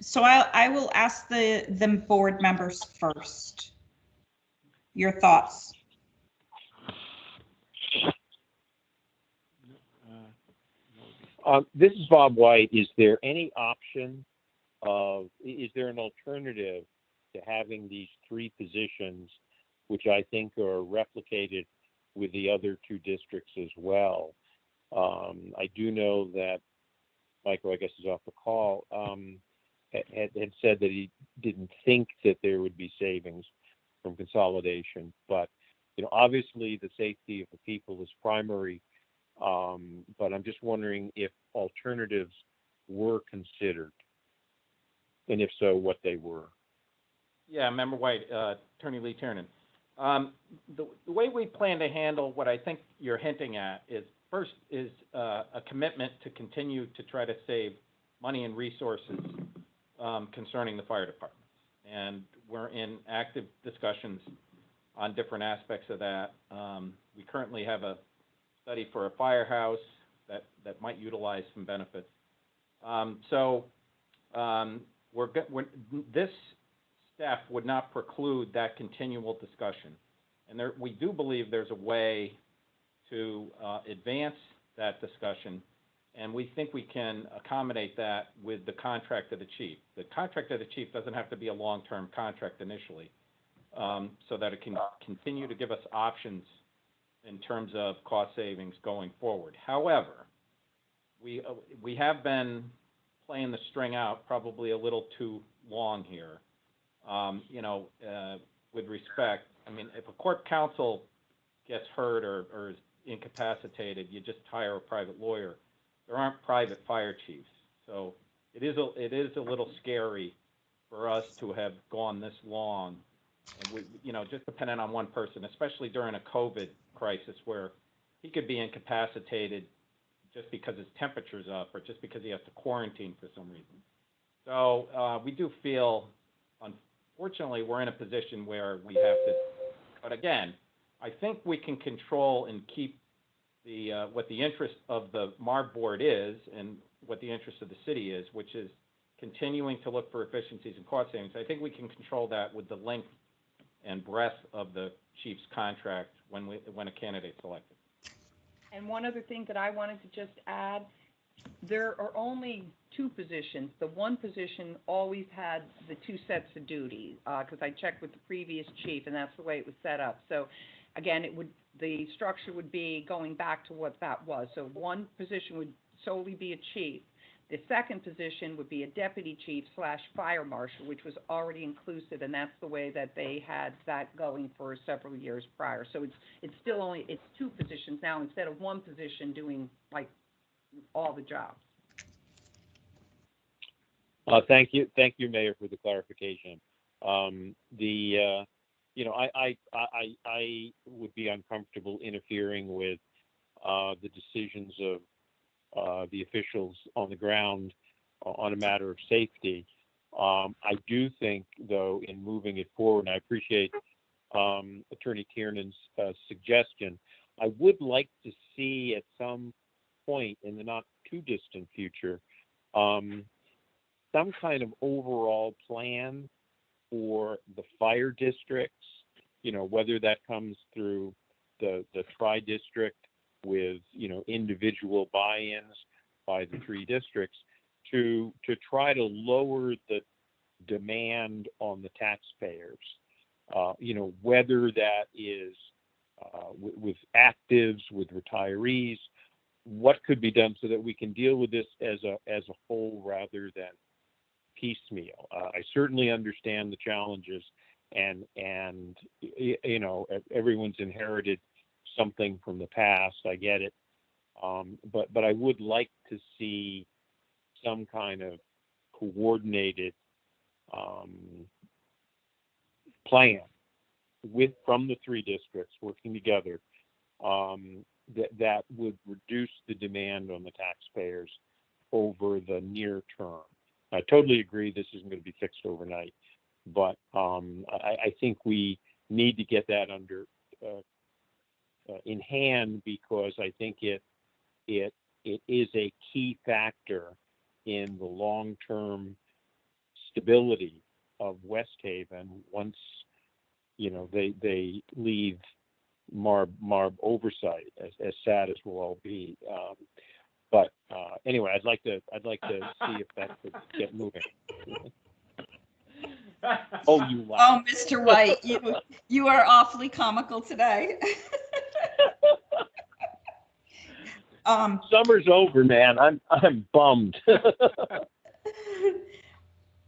Speaker 1: So I will ask the board members first. Your thoughts.
Speaker 9: This is Bob White. Is there any option is there an alternative to having these three positions, which I think are replicated with the other two districts as well? I do know that Michael, I guess, is off the call, had said that he didn't think that there would be savings from consolidation, but obviously the safety of the people is primary. But I'm just wondering if alternatives were considered, and if so, what they were.
Speaker 7: Yeah, Member White, Attorney Lee Tiernan. The way we plan to handle what I think you're hinting at is, first, is a commitment to continue to try to save money and resources concerning the fire department. And we're in active discussions on different aspects of that. We currently have a study for a firehouse that might utilize some benefits. This step would not preclude that continual discussion. And we do believe there's a way to advance that discussion, and we think we can accommodate that with the contract of the chief. The contract of the chief doesn't have to be a long-term contract initially, so that it can continue to give us options in terms of cost savings going forward. However, we have been playing the string out probably a little too long here. With respect, I mean, if a court counsel gets hurt or is incapacitated, you just hire a private lawyer. There aren't private fire chiefs, so it is a little scary for us to have gone this long, and just dependent on one person, especially during a COVID crisis where he could be incapacitated just because his temperature's up or just because he has to quarantine for some reason. So we do feel, unfortunately, we're in a position where we have to, but again, I think we can control and keep what the interest of the MARB board is and what the interest of the city is, which is continuing to look for efficiencies and cost savings. I think we can control that with the length and breadth of the chief's contract when a candidate's selected.
Speaker 14: And one other thing that I wanted to just add, there are only two positions. The one position always had the two sets of duties, because I checked with the previous chief, and that's the way it was set up. So again, the structure would be going back to what that was. So one position would solely be a chief. The second position would be a deputy chief / fire marshal, which was already inclusive, and that's the way that they had that going for several years prior. So it's still it's two positions now instead of one position doing like all the jobs.
Speaker 9: Thank you, Mayor, for the clarification. I would be uncomfortable interfering with the decisions of the officials on the ground on a matter of safety. I do think, though, in moving it forward, and I appreciate Attorney Tiernan's suggestion, I would like to see at some point in the not too distant future, some kind of overall plan for the fire districts, whether that comes through the tri-district with, individual buy-ins by the three districts to try to lower the demand on the taxpayers, whether that is with actives, with retirees, what could be done so that we can deal with this as a whole rather than piecemeal. I certainly understand the challenges, and everyone's inherited something from the past. I get it, but I would like to see some kind of coordinated plan from the three districts working together that would reduce the demand on the taxpayers over the near term. I totally agree this isn't going to be fixed overnight, but I think we need to get that under in hand, because I think it is a key factor in the long-term stability of West Haven once they leave MARB oversight, as sad as we'll all be. But anyway, I'd like to see if that could get moving. Oh, you laugh.
Speaker 1: Oh, Mr. White, you are awfully comical today.
Speaker 9: Summer's over, man. I'm bummed.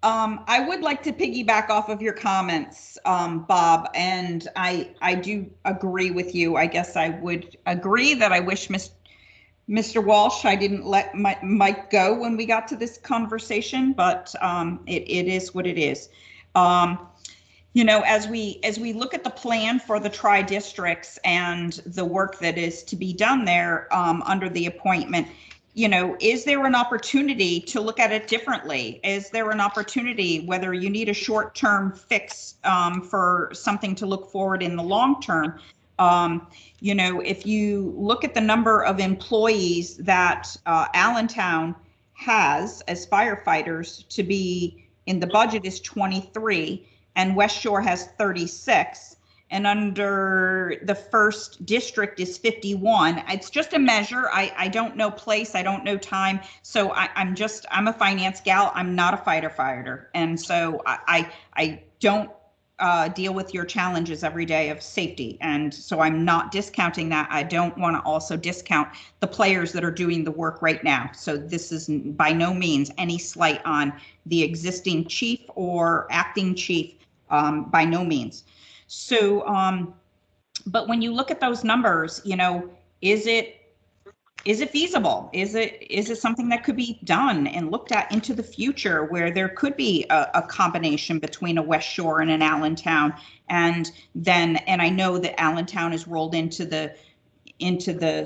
Speaker 1: I would like to piggyback off of your comments, Bob, and I do agree with you. I guess I would agree that I wish Mr. Walsh, I didn't let Mike go when we got to this conversation, but it is what it is. As we look at the plan for the tri-districts and the work that is to be done there under the appointment, is there an opportunity to look at it differently? Is there an opportunity, whether you need a short-term fix for something to look forward in the long term? If you look at the number of employees that Allentown has as firefighters to be in the budget is 23, and West Shore has 36, and under the first district is 51. It's just a measure. I don't know place, I don't know time. So I'm a finance gal. I'm not a fighter. And so I don't deal with your challenges every day of safety. And so I'm not discounting that. I don't want to also discount the players that are doing the work right now. So this is by no means any slight on the existing chief or acting chief, by no means. So, but when you look at those numbers, is it feasible? Is it something that could be done and looked at into the future, where there could be a combination between a West Shore and an Allentown, and I know that Allentown is rolled into the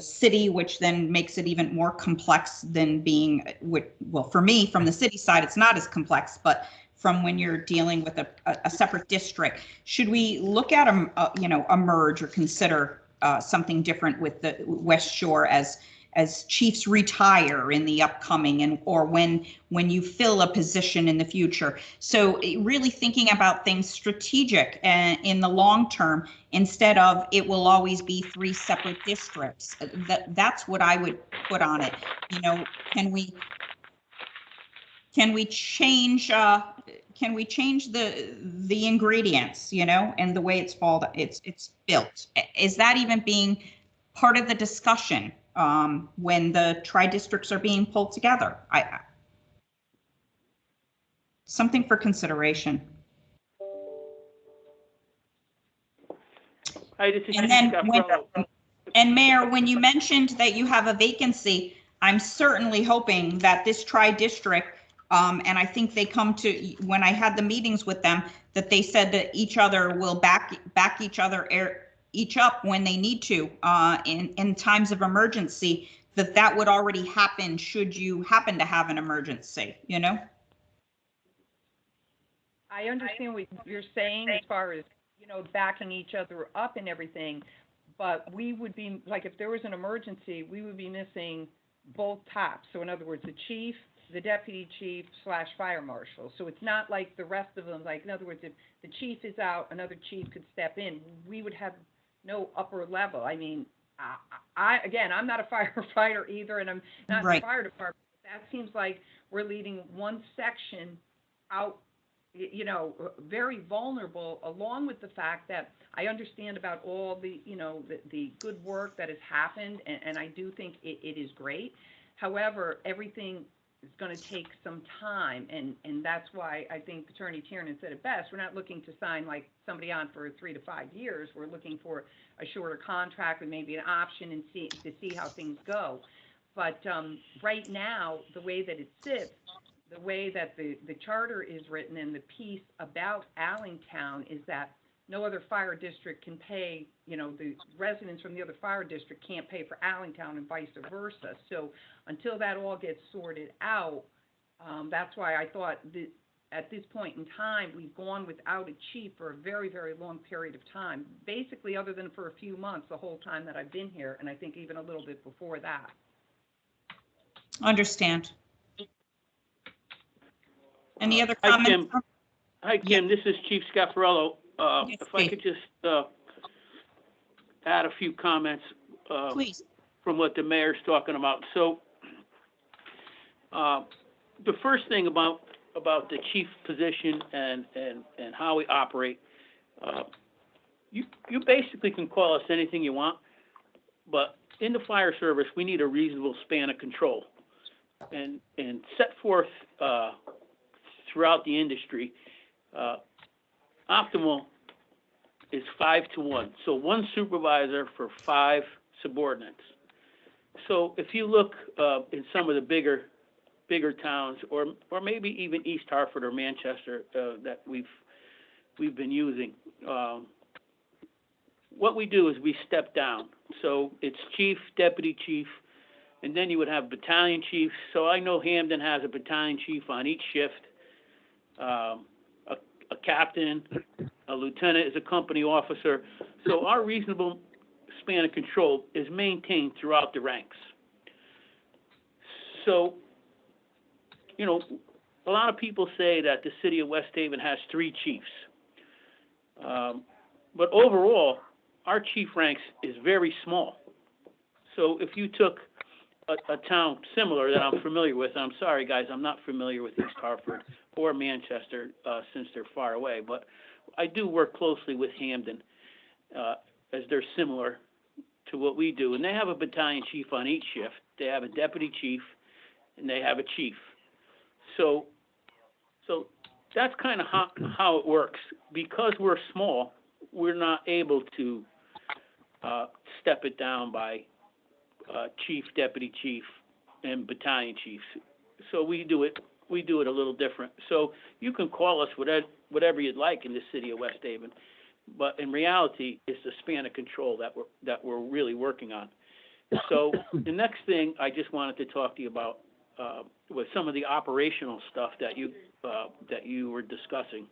Speaker 1: city, which then makes it even more complex than being, well, for me, from the city side, it's not as complex, but from when you're dealing with a separate district, should we look at a merge or consider something different with the West Shore as chiefs retire in the upcoming or when you fill a position in the future? So really thinking about things strategic and in the long term, instead of it will always be three separate districts. That's what I would put on it. Can we change the ingredients, and the way it's built? Is that even being part of the discussion when the tri-districts are being pulled together? Something for consideration.
Speaker 12: Hi, this is
Speaker 1: And
Speaker 12: Chief
Speaker 1: then
Speaker 12: Scaffarello.
Speaker 1: Mayor, when you mentioned that you have a vacancy, I'm certainly hoping that this tri-district, and I think they come to, when I had the meetings with them, that they said that each other will back each up when they need to in times of emergency, that would already happen should you happen to have an emergency,
Speaker 14: I understand what you're saying as far as, backing each other up and everything, but we would be, like, if there was an emergency, we would be missing both tops. So in other words, the chief, the deputy chief / fire marshal. So it's not like the rest of them, like, in other words, if the chief is out, another chief could step in. We would have no upper level. I mean, again, I'm not a firefighter either, and I'm not in the fire department. That seems like we're leading one section out, you know, very vulnerable, along with the fact that I understand about all the, you know, the good work that has happened, and I do think it is great. However, everything is going to take some time, and that's why I think Attorney Tiernan said it best. We're not looking to sign like somebody on for 3 to 5 years. We're looking for a shorter contract with maybe an option and to see how things go. But right now, the way that it sits, the way that the charter is written and the piece about Allentown is that no other fire district can pay, you know, the residents from the other fire district can't pay for Allentown and vice versa. So until that all gets sorted out, that's why I thought that at this point in time, we've gone without a chief for a very, very long period of time, basically other than for a few months the whole time that I've been here, and I think even a little bit before that.
Speaker 1: Understand. Any other comments?
Speaker 12: Hi, Kim. This is Chief Scaffarello. If I could just add a few comments
Speaker 1: Please.
Speaker 12: from what the mayor's talking about. So the first thing about the chief position and how we operate, you basically can call us anything you want, but in the fire service, we need a reasonable span of control. And set forth throughout the industry, optimal is 5 to 1. So 1 supervisor for 5 subordinates. So if you look in some of the bigger towns, or maybe even East Hartford or Manchester that we've been using, what we do is we step down. So it's chief, deputy chief, and then you would have battalion chiefs. So I know Hamden has a battalion chief on each shift. A captain, a lieutenant is a company officer. So our reasonable span of control is maintained throughout the ranks. So, you know, a lot of people say that the city of West Haven has 3 chiefs. But overall, our chief ranks is very small. So if you took a town similar that I'm familiar with, I'm sorry guys, I'm not familiar with East Hartford or Manchester since they're far away, but I do work closely with Hamden as they're similar to what we do. And they have a battalion chief on each shift. They have a deputy chief and they have a chief. So that's kind of how it works. Because we're small, we're not able to step it down by chief, deputy chief, and battalion chiefs. So we do it a little different. So you can call us whatever you'd like in the city of West Haven, but in reality, it's the span of control that we're really working on. So the next thing I just wanted to talk to you about was some of the operational stuff that you were discussing.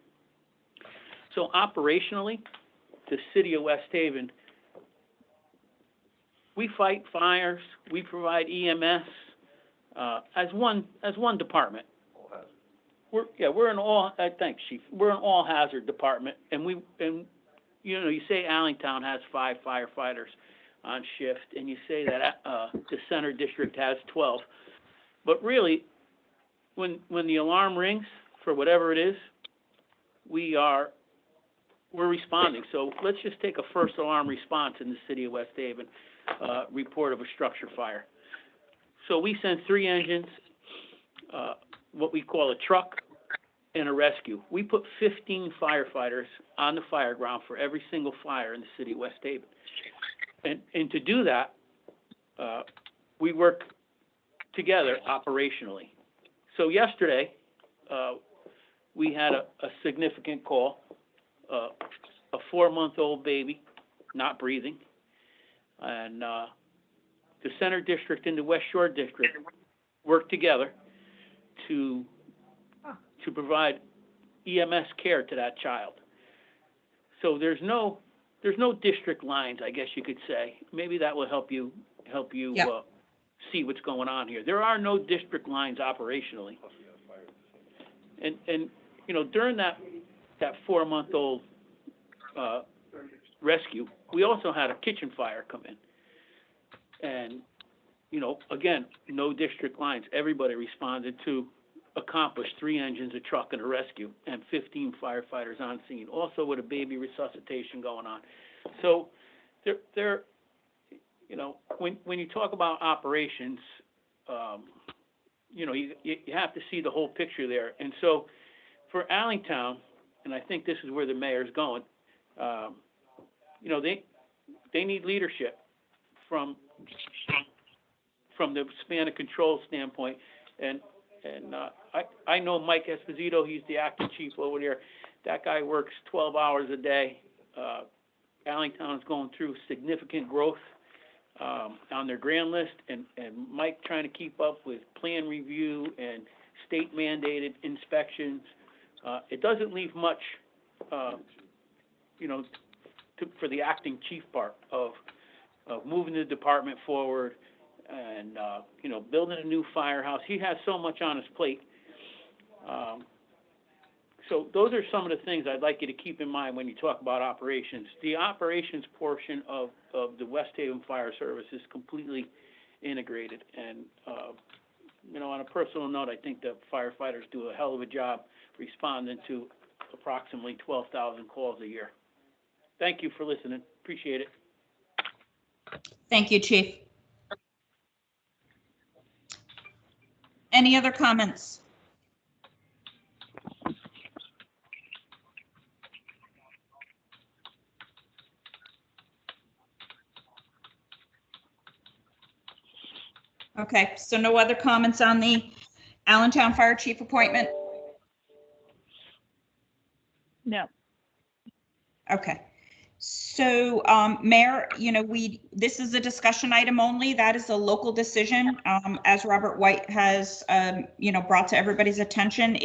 Speaker 12: So operationally, the city of West Haven, we fight fires, we provide EMS as one department. We're an all. Thanks, Chief. We're an all hazard department, and you know, you say Allentown has 5 firefighters on shift, and you say that the center district has 12, but really, when the alarm rings for whatever it is, we're responding. So let's just take a first alarm response in the city of West Haven. Report of a structure fire. So we send 3 engines, what we call a truck, and a rescue. We put 15 firefighters on the fire ground for every single fire in the city of West Haven. And to do that, we work together operationally. So yesterday, we had a significant call, a 4-month-old baby, not breathing. And the Center District and the West Shore District work together to provide EMS care to that child. So there's no there's no district lines, I guess you could say. Maybe that will help you
Speaker 1: Yep.
Speaker 12: see what's going on here. There are no district lines operationally. And you know, during that 4-month-old rescue, we also had a kitchen fire come in. And, you know, again, no district lines. Everybody responded to accomplish 3 engines, a truck, and a rescue, and 15 firefighters on scene, also with a baby resuscitation going on. So there, you know, when you talk about operations, you know, you have to see the whole picture there. And so for Allentown, and I think this is where the mayor's going, you know, they need leadership from the span of control standpoint. And I know Mike Esposito, he's the acting chief over there. That guy works 12 hours a day. Allentown is going through significant growth on their grand list, and Mike trying to keep up with plan review and state mandated inspections. It doesn't leave much, you know, for the acting chief part of moving the department forward and, you know, building a new firehouse. He has so much on his plate. So those are some of the things I'd like you to keep in mind when you talk about operations. The operations portion of the West Haven Fire Service is completely integrated. And, you know, on a personal note, I think the firefighters do a hell of a job responding to approximately 12,000 calls a year. Thank you for listening. Appreciate it.
Speaker 1: Thank you, Chief. Any other comments? Okay, so no other comments on the Allentown Fire Chief appointment?
Speaker 3: No.
Speaker 1: Okay. So, Mayor, you know, this is a discussion item only. That is a local decision. As Robert White has, you know, brought to everybody's attention,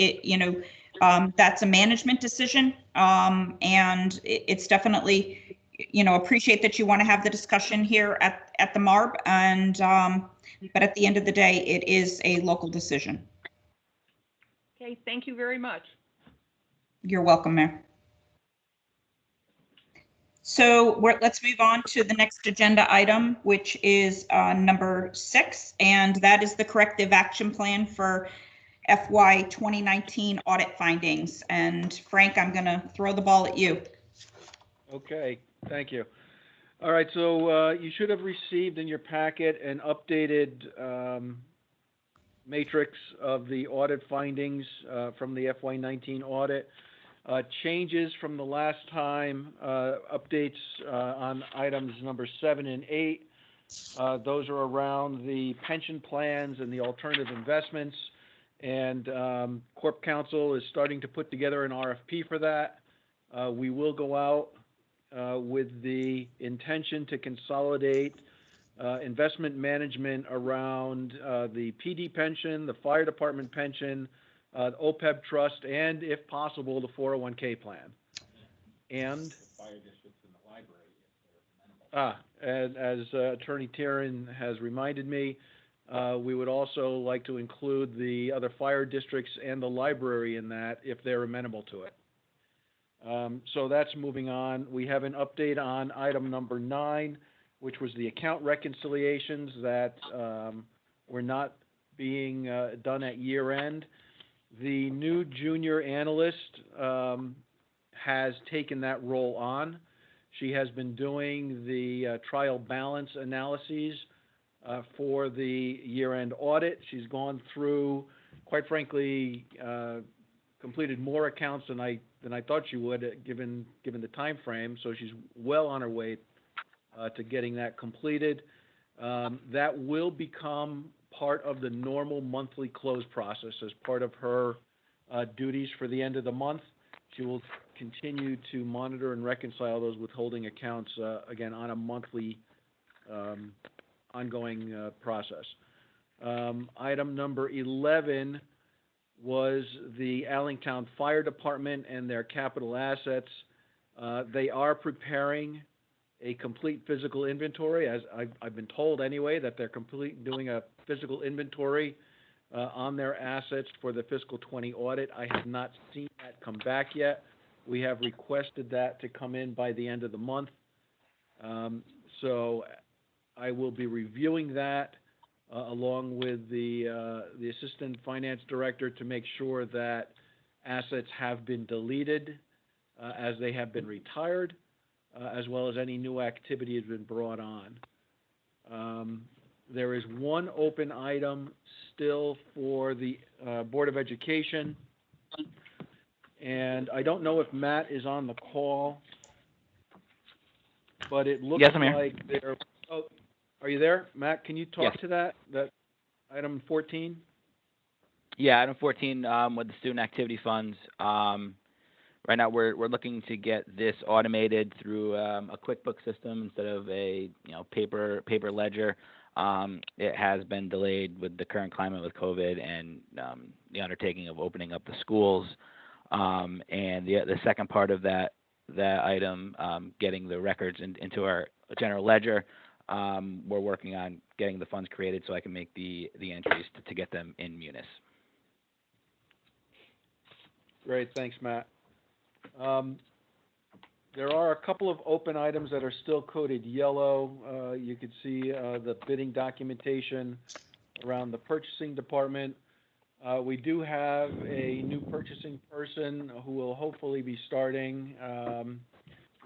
Speaker 1: that's a management decision. And it's definitely, you know, appreciate that you want to have the discussion here at the MARB. And, but at the end of the day, it is a local decision.
Speaker 14: Okay, thank you very much.
Speaker 1: You're welcome, Mayor. So let's move on to the next agenda item, which is number 6, and that is the corrective action plan for FY 2019 audit findings. And Frank, I'm going to throw the ball at you.
Speaker 2: Okay, thank you. All right, so you should have received in your packet an updated matrix of the audit findings from the FY19 audit. Changes from the last time, updates on items number 7 and 8. Those are around the pension plans and the alternative investments. And Corp Counsel is starting to put together an RFP for that. We will go out with the intention to consolidate investment management around the PD pension, the fire department pension, the OPEB trust, and if possible, the 401k plan. And
Speaker 7: Fire districts in the library.
Speaker 2: and as Attorney Taryn has reminded me, we would also like to include the other fire districts and the library in that if they're amenable to it. So that's moving on. We have an update on item number 9, which was the account reconciliations that were not being done at year end. The new junior analyst has taken that role on. She has been doing the trial balance analyses for the year-end audit. She's gone through, quite frankly, completed more accounts than I thought she would, given the time frame. So she's well on her way to getting that completed. That will become part of the normal monthly close process as part of her duties for the end of the month. She will continue to monitor and reconcile those withholding accounts, again, on a monthly ongoing process. Item number 11 was the Allentown Fire Department and their capital assets. They are preparing a complete physical inventory, as I've been told anyway, that they're doing a physical inventory on their assets for the fiscal 20 audit. I have not seen that come back yet. We have requested that to come in by the end of the month. So I will be reviewing that along with the Assistant Finance Director to make sure that assets have been deleted as they have been retired, as well as any new activity has been brought on. There is one open item still for the Board of Education, and I don't know if Matt is on the call, but it looks like there. Oh, are you there, Matt? Can you talk to that item 14?
Speaker 15: Yeah, item 14 with the student activity funds. Right now, we're looking to get this automated through a QuickBooks system instead of a paper ledger. It has been delayed with the current climate with COVID and the undertaking of opening up the schools. And the second part of that item, getting the records into our general ledger, we're working on getting the funds created so I can make the entries to get them in Munis.
Speaker 2: Great, thanks, Matt. There are a couple of open items that are still coded yellow. You can see the bidding documentation around the purchasing department. We do have a new purchasing person who will hopefully be starting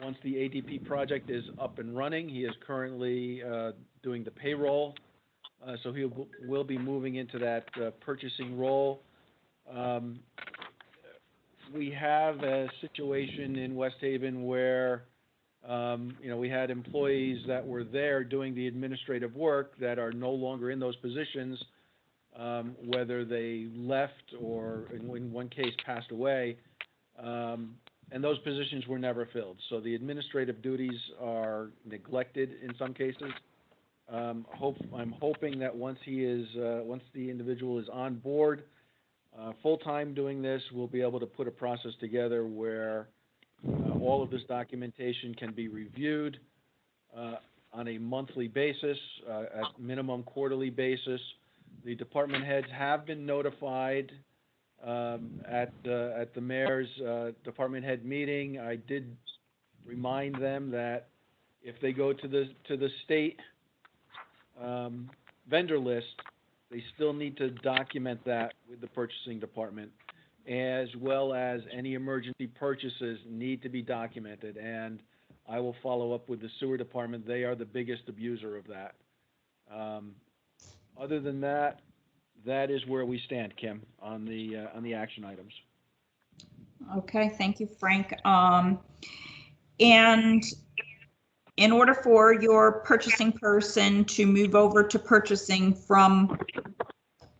Speaker 2: once the ADP project is up and running. He is currently doing the payroll, so he will be moving into that purchasing role. We have a situation in West Haven where, we had employees that were there doing the administrative work that are no longer in those positions, whether they left or in one case passed away, and those positions were never filled. So the administrative duties are neglected in some cases. I'm hoping that once the individual is on board, full-time doing this, we'll be able to put a process together where all of this documentation can be reviewed on a monthly basis, at minimum quarterly basis. The department heads have been notified at the mayor's department head meeting. I did remind them that if they go to the state vendor list, they still need to document that with the purchasing department, as well as any emergency purchases need to be documented. And I will follow up with the sewer department. They are the biggest abuser of that. Other than that, that is where we stand, Kim, on the action items.
Speaker 1: Okay, thank you, Frank. And in order for your purchasing person to move over to purchasing from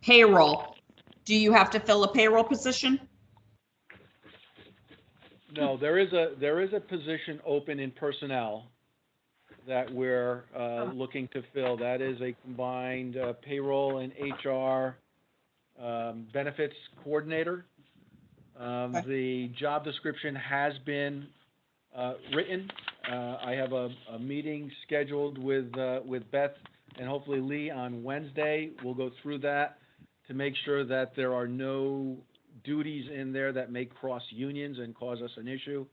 Speaker 1: payroll, do you have to fill a payroll position?
Speaker 2: No, there is a position open in personnel that we're looking to fill. That is a combined payroll and HR benefits coordinator. The job description has been written. I have a meeting scheduled with Beth and hopefully Lee on Wednesday. We'll go through that to make sure that there are no duties in there that may cross unions and cause us an issue.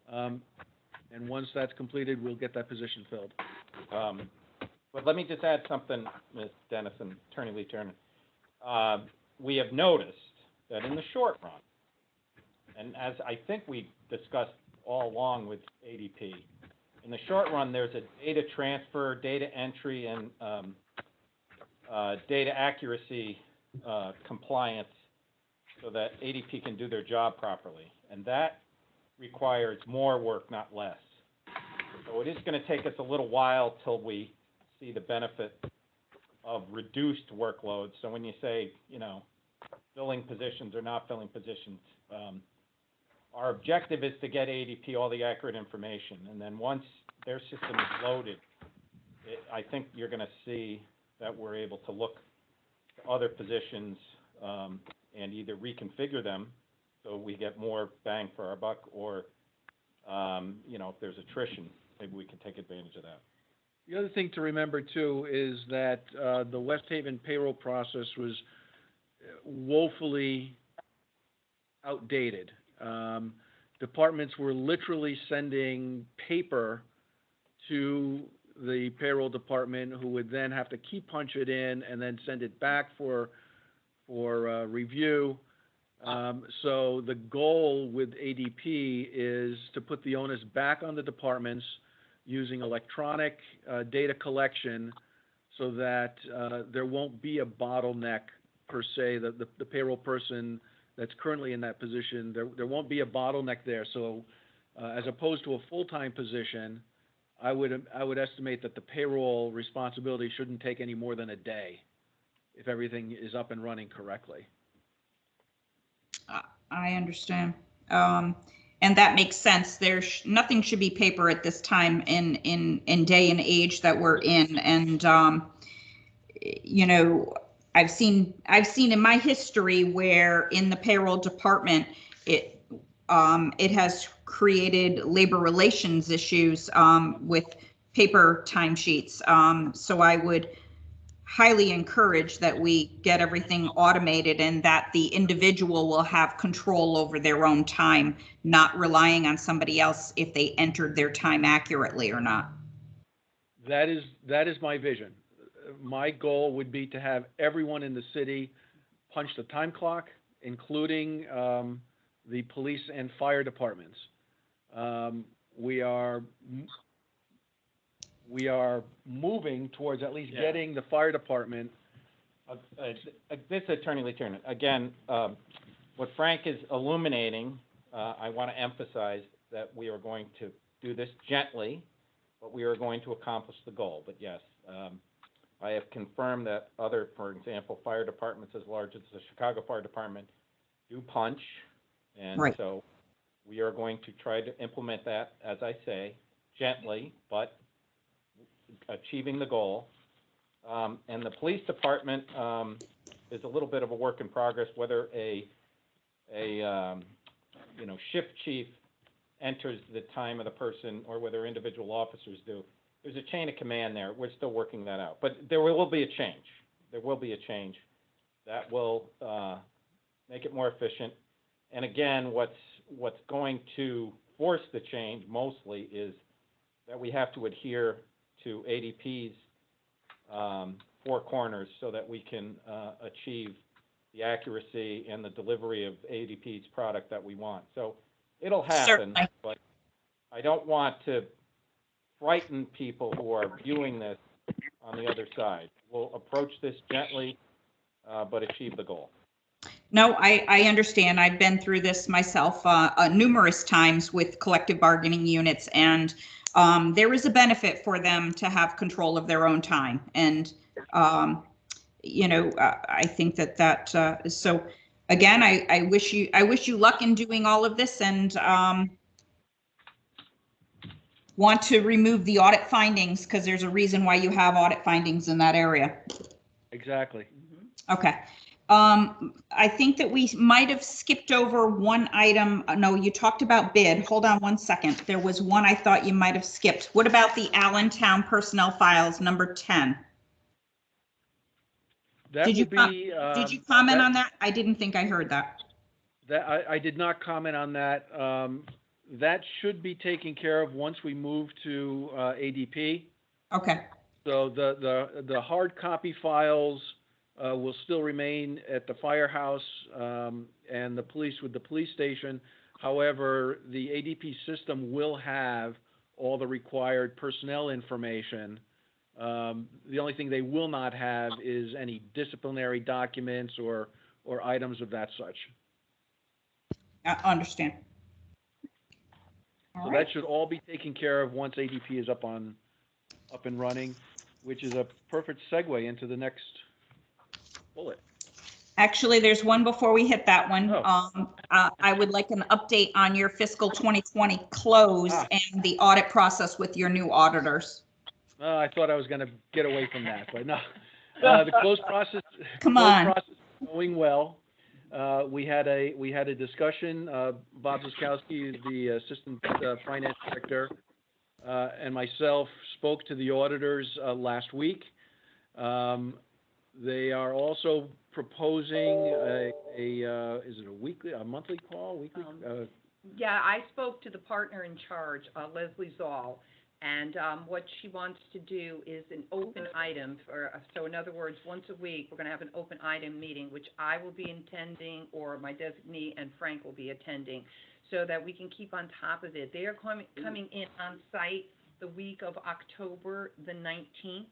Speaker 2: And once that's completed, we'll get that position filled.
Speaker 7: But let me just add something, Ms. Dennison, Attorney Lee Turner. We have noticed that in the short run, and as I think we discussed all along with ADP, in the short run, there's a data transfer, data entry, and data accuracy compliance so that ADP can do their job properly. And that requires more work, not less. So it is going to take us a little while till we see the benefit of reduced workloads. So when you say, filling positions or not filling positions, our objective is to get ADP all the accurate information. And then once their system is loaded, I think you're going to see that we're able to look to other positions and either reconfigure them so we get more bang for our buck, or You know, if there's attrition, maybe we can take advantage of that.
Speaker 2: The other thing to remember too is that the West Haven payroll process was woefully outdated. Departments were literally sending paper to the payroll department, who would then have to key punch it in and then send it back for review. So the goal with ADP is to put the onus back on the departments using electronic data collection, so that there won't be a bottleneck per se. The payroll person that's currently in that position, there won't be a bottleneck there. So as opposed to a full-time position, I would estimate that the payroll responsibility shouldn't take any more than a day if everything is up and running correctly.
Speaker 1: I understand. And that makes sense. Nothing should be paper at this time in day and age that we're in. And, you know, I've seen in my history where in the payroll department, it has created labor relations issues with paper timesheets. So I would highly encourage that we get everything automated and that the individual will have control over their own time, not relying on somebody else if they entered their time accurately or not.
Speaker 2: That is my vision. My goal would be to have everyone in the city punch the time clock, including the police and fire departments. We are moving towards at least getting the fire department.
Speaker 7: This Attorney Lieutenant, again, what Frank is illuminating, I want to emphasize that we are going to do this gently, but we are going to accomplish the goal. But yes, I have confirmed that other, for example, fire departments as large as the Chicago Fire Department do punch. And
Speaker 1: right.
Speaker 7: So we are going to try to implement that, as I say, gently, but achieving the goal. And the police department is a little bit of a work in progress, whether a shift chief enters the time of the person or whether individual officers do. There's a chain of command there. We're still working that out. But there will be a change. There will be a change that will make it more efficient. And again, what's going to force the change mostly is that we have to adhere to ADP's 4 corners so that we can achieve the accuracy and the delivery of ADP's product that we want. So it'll happen,
Speaker 1: certainly.
Speaker 7: But I don't want to frighten people who are viewing this on the other side. We'll approach this gently, but achieve the goal.
Speaker 1: No, I understand. I've been through this myself numerous times with collective bargaining units, and there is a benefit for them to have control of their own time. And, I think that so again, I wish you luck in doing all of this, and want to remove the audit findings because there's a reason why you have audit findings in that area.
Speaker 2: Exactly.
Speaker 1: Okay. I think that we might have skipped over one item. No, you talked about bid. Hold on one second. There was one I thought you might have skipped. What about the Allentown personnel files, number 10? Did you comment on that? I didn't think I heard that.
Speaker 2: I did not comment on that. That should be taken care of once we move to ADP.
Speaker 1: Okay.
Speaker 2: So the hard copy files will still remain at the firehouse and the police with the police station. However, the ADP system will have all the required personnel information. The only thing they will not have is any disciplinary documents or items of that such.
Speaker 1: I understand.
Speaker 2: So that should all be taken care of once ADP is up and running, which is a perfect segue into the next bullet.
Speaker 1: Actually, there's one before we hit that one.
Speaker 2: Oh.
Speaker 1: I would like an update on your fiscal 2020 close and the audit process with your new auditors.
Speaker 2: I thought I was going to get away from that, but no. The close process.
Speaker 1: Come on.
Speaker 2: Process is going well. We had a discussion. Bob Ziskowski, the Assistant Finance Director, and myself spoke to the auditors last week. They are also proposing is it a monthly call,
Speaker 14: Yeah, I spoke to the partner in charge, Leslie Zoll, and what she wants to do is an open item so in other words, once a week, we're going to have an open item meeting, which I will be attending, or my designee and Frank will be attending, so that we can keep on top of it. They are coming in on site the week of October the 19th,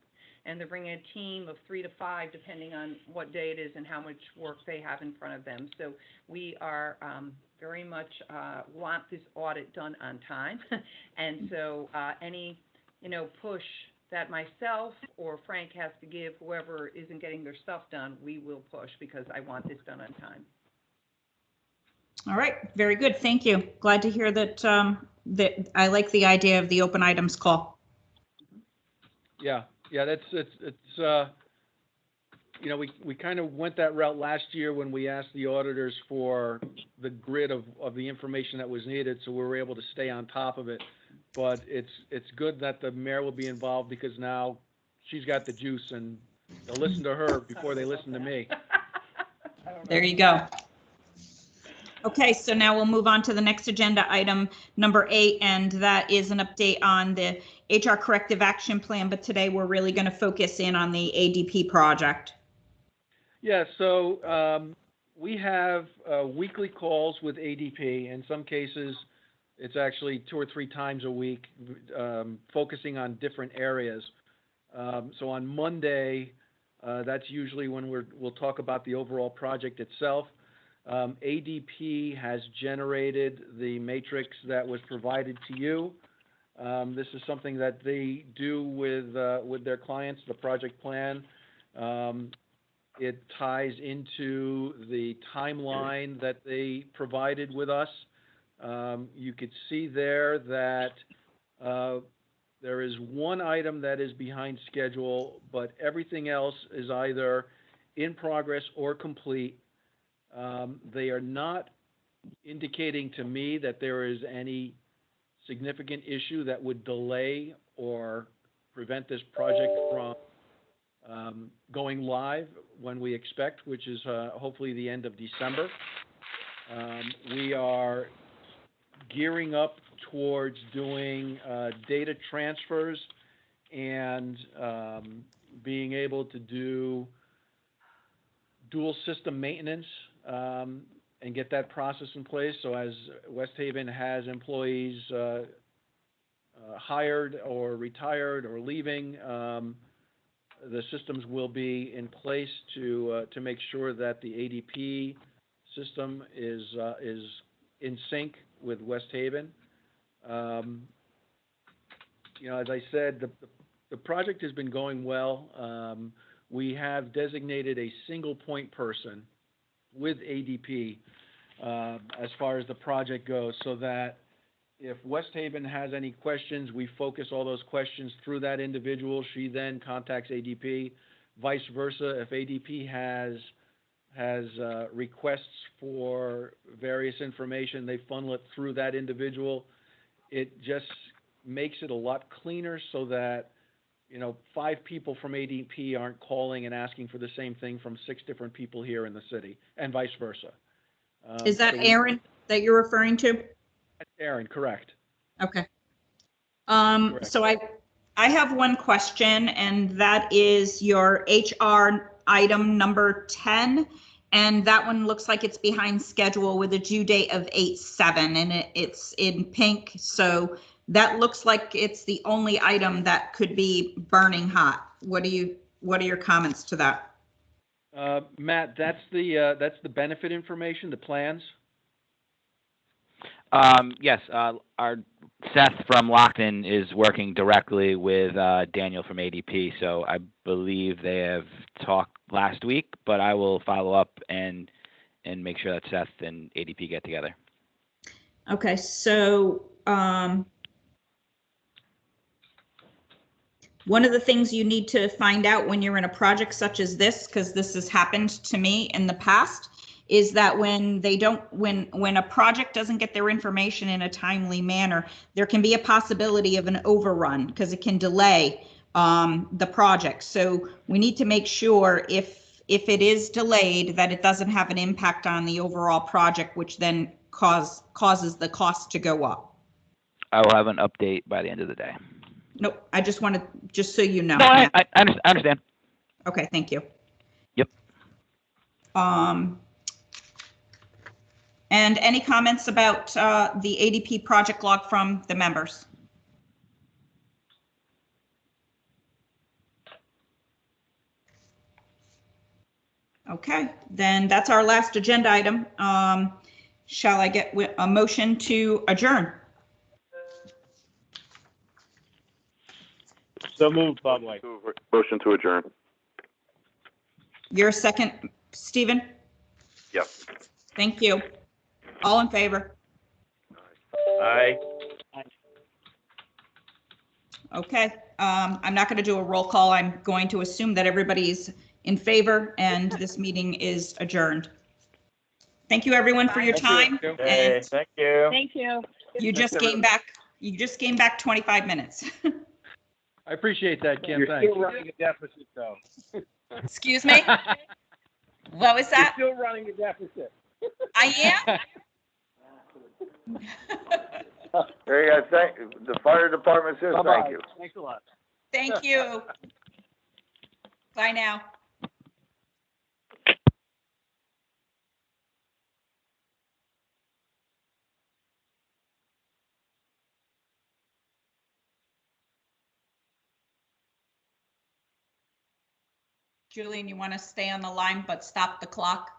Speaker 14: and they're bringing a team of 3 to 5, depending on what day it is and how much work they have in front of them. So we are very much want this audit done on time. And so any, push that myself or Frank has to give, whoever isn't getting their stuff done, we will push, because I want this done on time.
Speaker 1: All right, very good. Thank you. Glad to hear that. That I like the idea of the open items call.
Speaker 2: Yeah, it's we kind of went that route last year when we asked the auditors for the grid of the information that was needed, so we were able to stay on top of it. But it's good that the mayor will be involved, because now she's got the juice, and they'll listen to her before they listen to me.
Speaker 1: There you go. Okay, so now we'll move on to the next agenda item, number 8, and that is an update on the HR corrective action plan. But today we're really going to focus in on the ADP project.
Speaker 2: Yeah, so we have weekly calls with ADP. In some cases, it's actually 2 or 3 times a week, focusing on different areas. So on Monday, that's usually when we'll talk about the overall project itself. ADP has generated the matrix that was provided to you. This is something that they do with their clients, the project plan. It ties into the timeline that they provided with us. You could see there that there is one item that is behind schedule, but everything else is either in progress or complete. They are not indicating to me that there is any significant issue that would delay or prevent this project from going live when we expect, which is hopefully the end of December. We are gearing up towards doing data transfers and being able to do dual system maintenance and get that process in place. So as West Haven has employees hired or retired or leaving, the systems will be in place to make sure that the ADP system is in sync with West Haven. As I said, the project has been going well. We have designated a single point person with ADP as far as the project goes, so that if West Haven has any questions, we focus all those questions through that individual. She then contacts ADP. Vice versa, if ADP has requests for various information, they funnel it through that individual. It just makes it a lot cleaner, so that 5 people from ADP aren't calling and asking for the same thing from 6 different people here in the city, and vice versa.
Speaker 1: Is that Aaron that you're referring to?
Speaker 2: That's Aaron, correct.
Speaker 1: Okay. So I have one question, and that is your HR item number 10. And that one looks like it's behind schedule with a due date of 8/7, and it's in pink. So that looks like it's the only item that could be burning hot. What are your comments to that?
Speaker 2: Matt, that's the benefit information, the plans.
Speaker 15: Yes, our Seth from Lockton is working directly with Daniel from ADP, so I believe they have talked last week, but I will follow up and make sure that Seth and ADP get together.
Speaker 1: Okay, so one of the things you need to find out when you're in a project such as this, because this has happened to me in the past, is that when a project doesn't get their information in a timely manner, there can be a possibility of an overrun because it can delay the project. So we need to make sure if it is delayed, that it doesn't have an impact on the overall project, which then causes the cost to go up.
Speaker 15: I will have an update by the end of the day.
Speaker 1: Nope, I just wanted, just so you know.
Speaker 15: No, I understand.
Speaker 1: Okay, thank you.
Speaker 15: Yep.
Speaker 1: And any comments about the ADP project log from the members? Okay, then that's our last agenda item. Shall I get a motion to adjourn?
Speaker 9: So moved, Bob White.
Speaker 10: Motion to adjourn.
Speaker 1: Your second, Stephen?
Speaker 10: Yep.
Speaker 1: Thank you. All in favor?
Speaker 5: Aye.
Speaker 1: Okay, I'm not going to do a roll call. I'm going to assume that everybody's in favor and this meeting is adjourned. Thank you, everyone, for your time.
Speaker 5: Okay,
Speaker 1: And
Speaker 5: thank you.
Speaker 3: Thank you.
Speaker 1: you just gained back 25 minutes.
Speaker 2: I appreciate that, Kim,
Speaker 9: You're
Speaker 2: thanks.
Speaker 9: still running a deficit, though.
Speaker 1: Excuse me? What was that?
Speaker 9: You're still running a deficit.
Speaker 1: I am?
Speaker 13: There you go, the fire department says
Speaker 9: Bye-bye.
Speaker 13: thank you.
Speaker 9: Thanks a lot.
Speaker 1: Thank you. Bye now. Julian, you want to stay on the line but stop the clock?